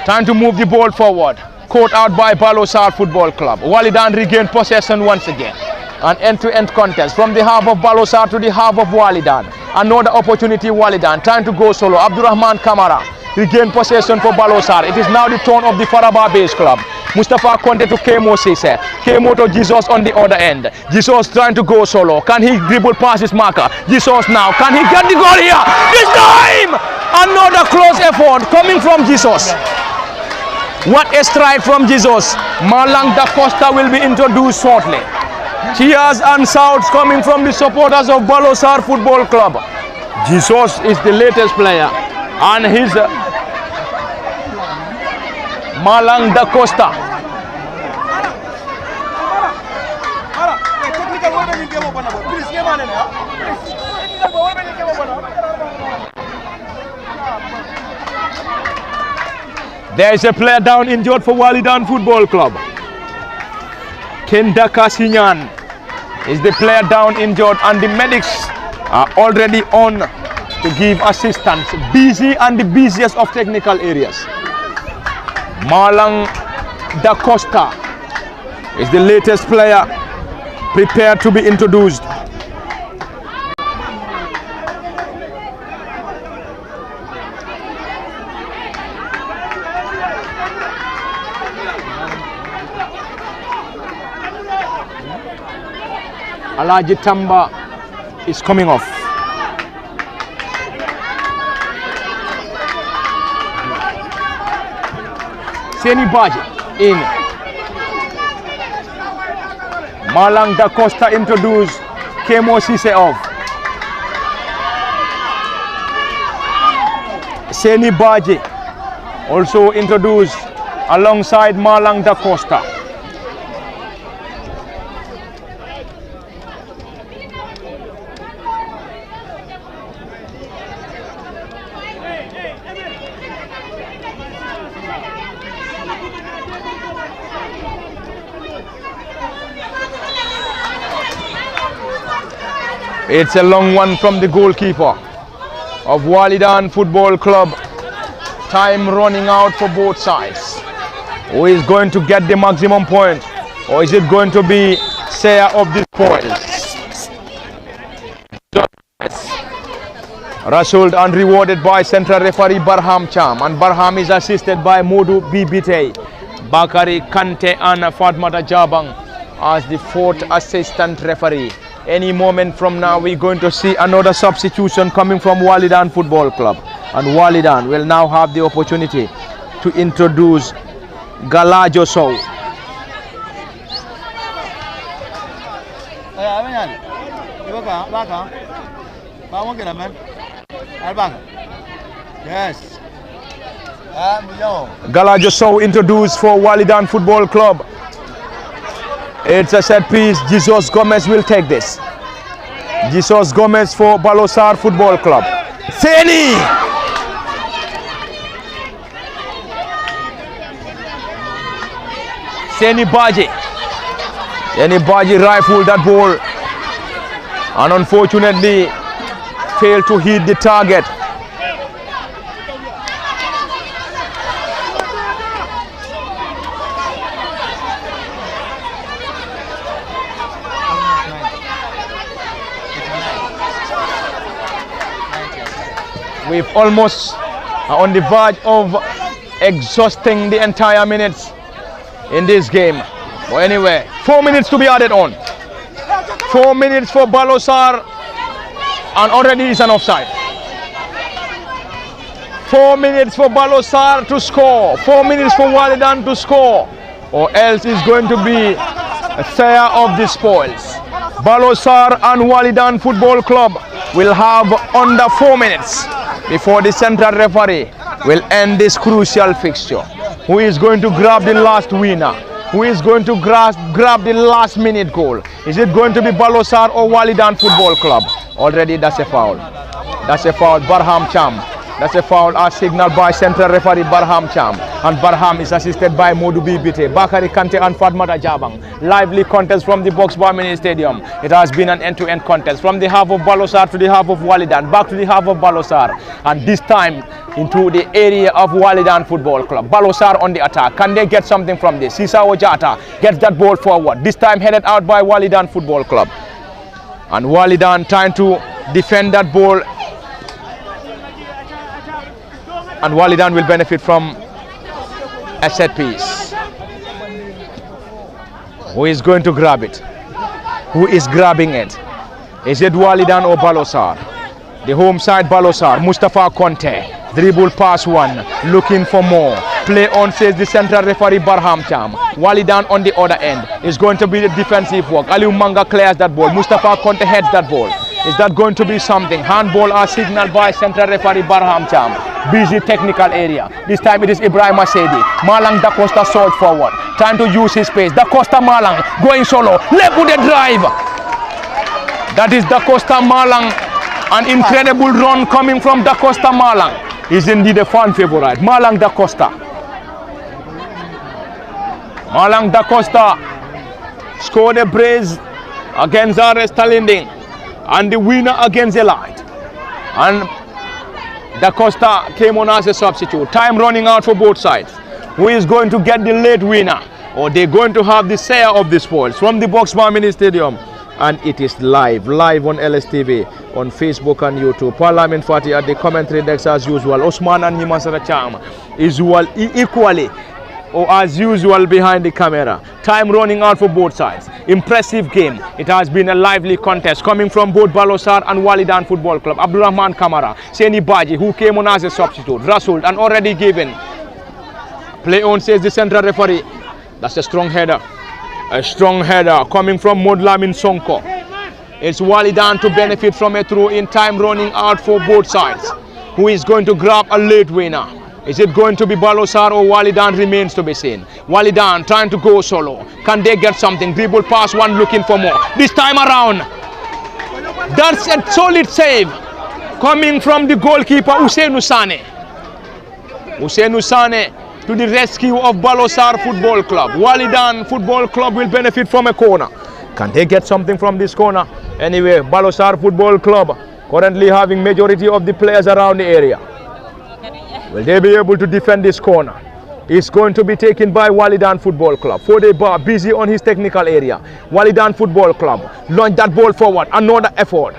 trying to move the ball forward. Caught out by Baalor Sarr Football Club. Wallidan regained possession once again. An end-to-end contest from the half of Baalor Sarr to the half of Wallidan. Another opportunity, Wallidan trying to go solo. Abdurrahman Kamara regain possession for Baalor Sarr. It is now the turn of the Faraba base club. Mustafa Conte to Kemo Sise. Kemo to Jesus on the other end. Jesus trying to go solo. Can he dribble past his marker? Jesus now. Can he get the goal here? This time! Another close effort coming from Jesus. What a strike from Jesus. Malang da Costa will be introduced shortly. Cheers and shouts coming from the supporters of Baalor Sarr Football Club. Jesus is the latest player, and his Malang da Costa. There is a player down injured for Wallidan Football Club. Kendaka Sinyan is the player down injured, and the medics are already on to give assistance. Busy and the busiest of technical areas. Malang da Costa is the latest player prepared to be introduced. Alaji Tamba is coming off. Seni Baji in. Malang da Costa introduced. Kemo Sise off. Seni Baji also introduced alongside Malang da Costa. It's a long one from the goalkeeper of Wallidan Football Club. Time running out for both sides. Who is going to get the maximum point, or is it going to be share of the spoils? Rasuled and rewarded by central referee Barham Cham, and Barham is assisted by Modu Bibite, Bakari Kante and Fatmata Jabang as the fourth assistant referee. Any moment from now, we're going to see another substitution coming from Wallidan Football Club. And Wallidan will now have the opportunity to introduce Galajo Sow. Yes. Galajo Sow introduced for Wallidan Football Club. It's a set piece. Jesus Gomez will take this. Jesus Gomez for Baalor Sarr Football Club. Seni! Seni Baji. Seni Baji rifled that ball and unfortunately failed to hit the target. We've almost on the verge of exhausting the entire minutes in this game. But anyway, 4 minutes to be added on. 4 minutes for Baalor Sarr, and already is an offside. 4 minutes for Baalor Sarr to score. 4 minutes for Wallidan to score, or else it's going to be a share of the spoils. Baalor Sarr and Wallidan Football Club will have under 4 minutes before the central referee will end this crucial fixture. Who is going to grab the last winner? Who is going to grab the last minute goal? Is it going to be Baalor Sarr or Wallidan Football Club? Already that's a foul. That's a foul. Barham Cham That's a foul as signaled by central referee Barham Cham. And Barham is assisted by Modu Bibite, Bakari Kante and Fatmata Jabang. Lively contest from the Box Bar Mini Stadium. It has been an end-to-end contest from the half of Baalor Sarr to the half of Wallidan, back to the half of Baalor Sarr. And this time into the area of Wallidan Football Club. Baalor Sarr on the attack. Can they get something from this? Sisa Ojata gets that ball forward. This time headed out by Wallidan Football Club. And Wallidan trying to defend that ball. And Wallidan will benefit from a set piece. Who is going to grab it? Who is grabbing it? Is it Wallidan or Baalor Sarr? The home side Baalor Sarr, Mustafa Conte. Dribble pass one, looking for more. Play on, says the central referee Barham Cham. Wallidan on the other end is going to be the defensive work. Aliu Manga clears that ball. Mustafa Conte heads that ball. Is that going to be something? Handball are signaled by central referee Barham Cham. Busy technical area. This time it is Ibrahim Asedi. Malang Da Costa surge forward, trying to use his space. Da Costa Malang going solo. Left with a drive. That is Da Costa Malang. An incredible run coming from Da Costa Malang. Is indeed a fan favorite. Malang Da Costa. Malang Da Costa scored a brace against RS Talinding and the winner against Elite. And Da Costa came on as a substitute. Time running out for both sides. Who is going to get the late winner? Or they're going to have the share of the spoils from the Box Bar Mini Stadium. And it is live on LSTV, on Facebook and YouTube. Parliament Fati at the commentary decks as usual. Osman and Nimasara Cham is equally or as usual behind the camera. Time running out for both sides. Impressive game. It has been a lively contest coming from both Baalor Sarr and Wallidan Football Club. Abdurrahman Kamara, Seni Baji, who came on as a substitute, Rasul and already given. Play on, says the central referee. That's a strong header. A strong header coming from Modlamin Sonko. It's Wallidan to benefit from a throw in. Time running out for both sides. Who is going to grab a late winner? Is it going to be Baalor Sarr or Wallidan remains to be seen. Wallidan trying to go solo. Can they get something? Dribble pass one, looking for more. This time around, that's a solid save coming from the goalkeeper Hussein Usane. Hussein Usane to the rescue of Baalor Sarr Football Club. Wallidan Football Club will benefit from a corner. Can they get something from this corner? Anyway, Baalor Sarr Football Club currently having majority of the players around the area. Will they be able to defend this corner? It's going to be taken by Wallidan Football Club. Fode Bar busy on his technical area. Wallidan Football Club launch that ball forward. Another effort.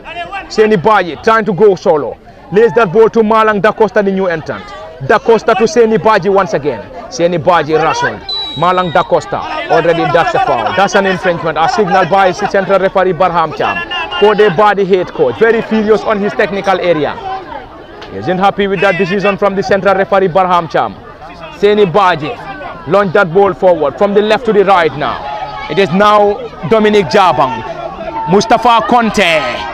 Seni Baye trying to go solo. Lays that ball to Malang Da Costa, the new entrant. Da Costa to Seni Baji once again. Seni Baji wrestled. Malang Da Costa already that's a foul. That's an infringement as signaled by the central referee Barham Cham. Fode Bar, the head coach, very furious on his technical area. He isn't happy with that decision from the central referee Barham Cham. Seni Baji launched that ball forward from the left to the right now. It is now Dominic Jabang. Mustafa Conte.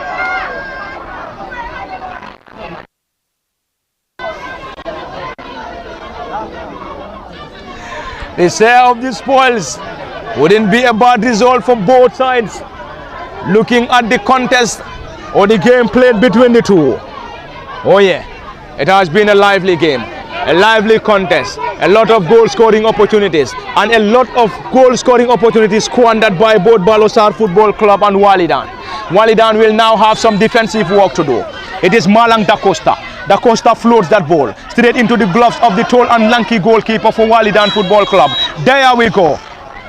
The share of the spoils wouldn't be a bad result for both sides. Looking at the contest or the game played between the two. Oh yeah, it has been a lively game, a lively contest, a lot of goal scoring opportunities and a lot of goal scoring opportunities squandered by both Baalor Sarr Football Club and Wallidan. Wallidan will now have some defensive work to do. It is Malang Da Costa. Da Costa floats that ball straight into the gloves of the tall and lanky goalkeeper for Wallidan Football Club. There we go.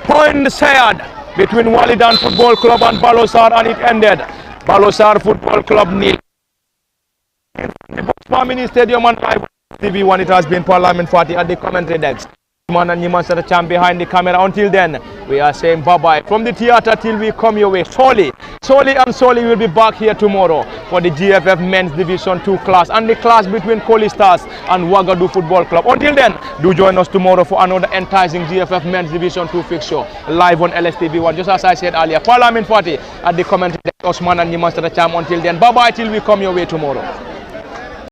Point shared between Wallidan Football Club and Baalor Sarr, and it ended. Baalor Sarr Football Club nil. The Box Bar Mini Stadium on live TV1. It has been Parliament Fati at the commentary decks. Man and Nimasara Cham behind the camera. Until then, we are saying bye-bye from the theater till we come your way. Solely we'll be back here tomorrow for the GFF Men's Division 2 class and the class between Koli Stars and Wagadu Football Club. Until then, do join us tomorrow for another enticing GFF Men's Division 2 fixture live on LSTV1. Just as I said earlier, Parliament Fati at the commentary deck. Osman and Nimasara Cham. Until then, bye-bye till we come your way tomorrow.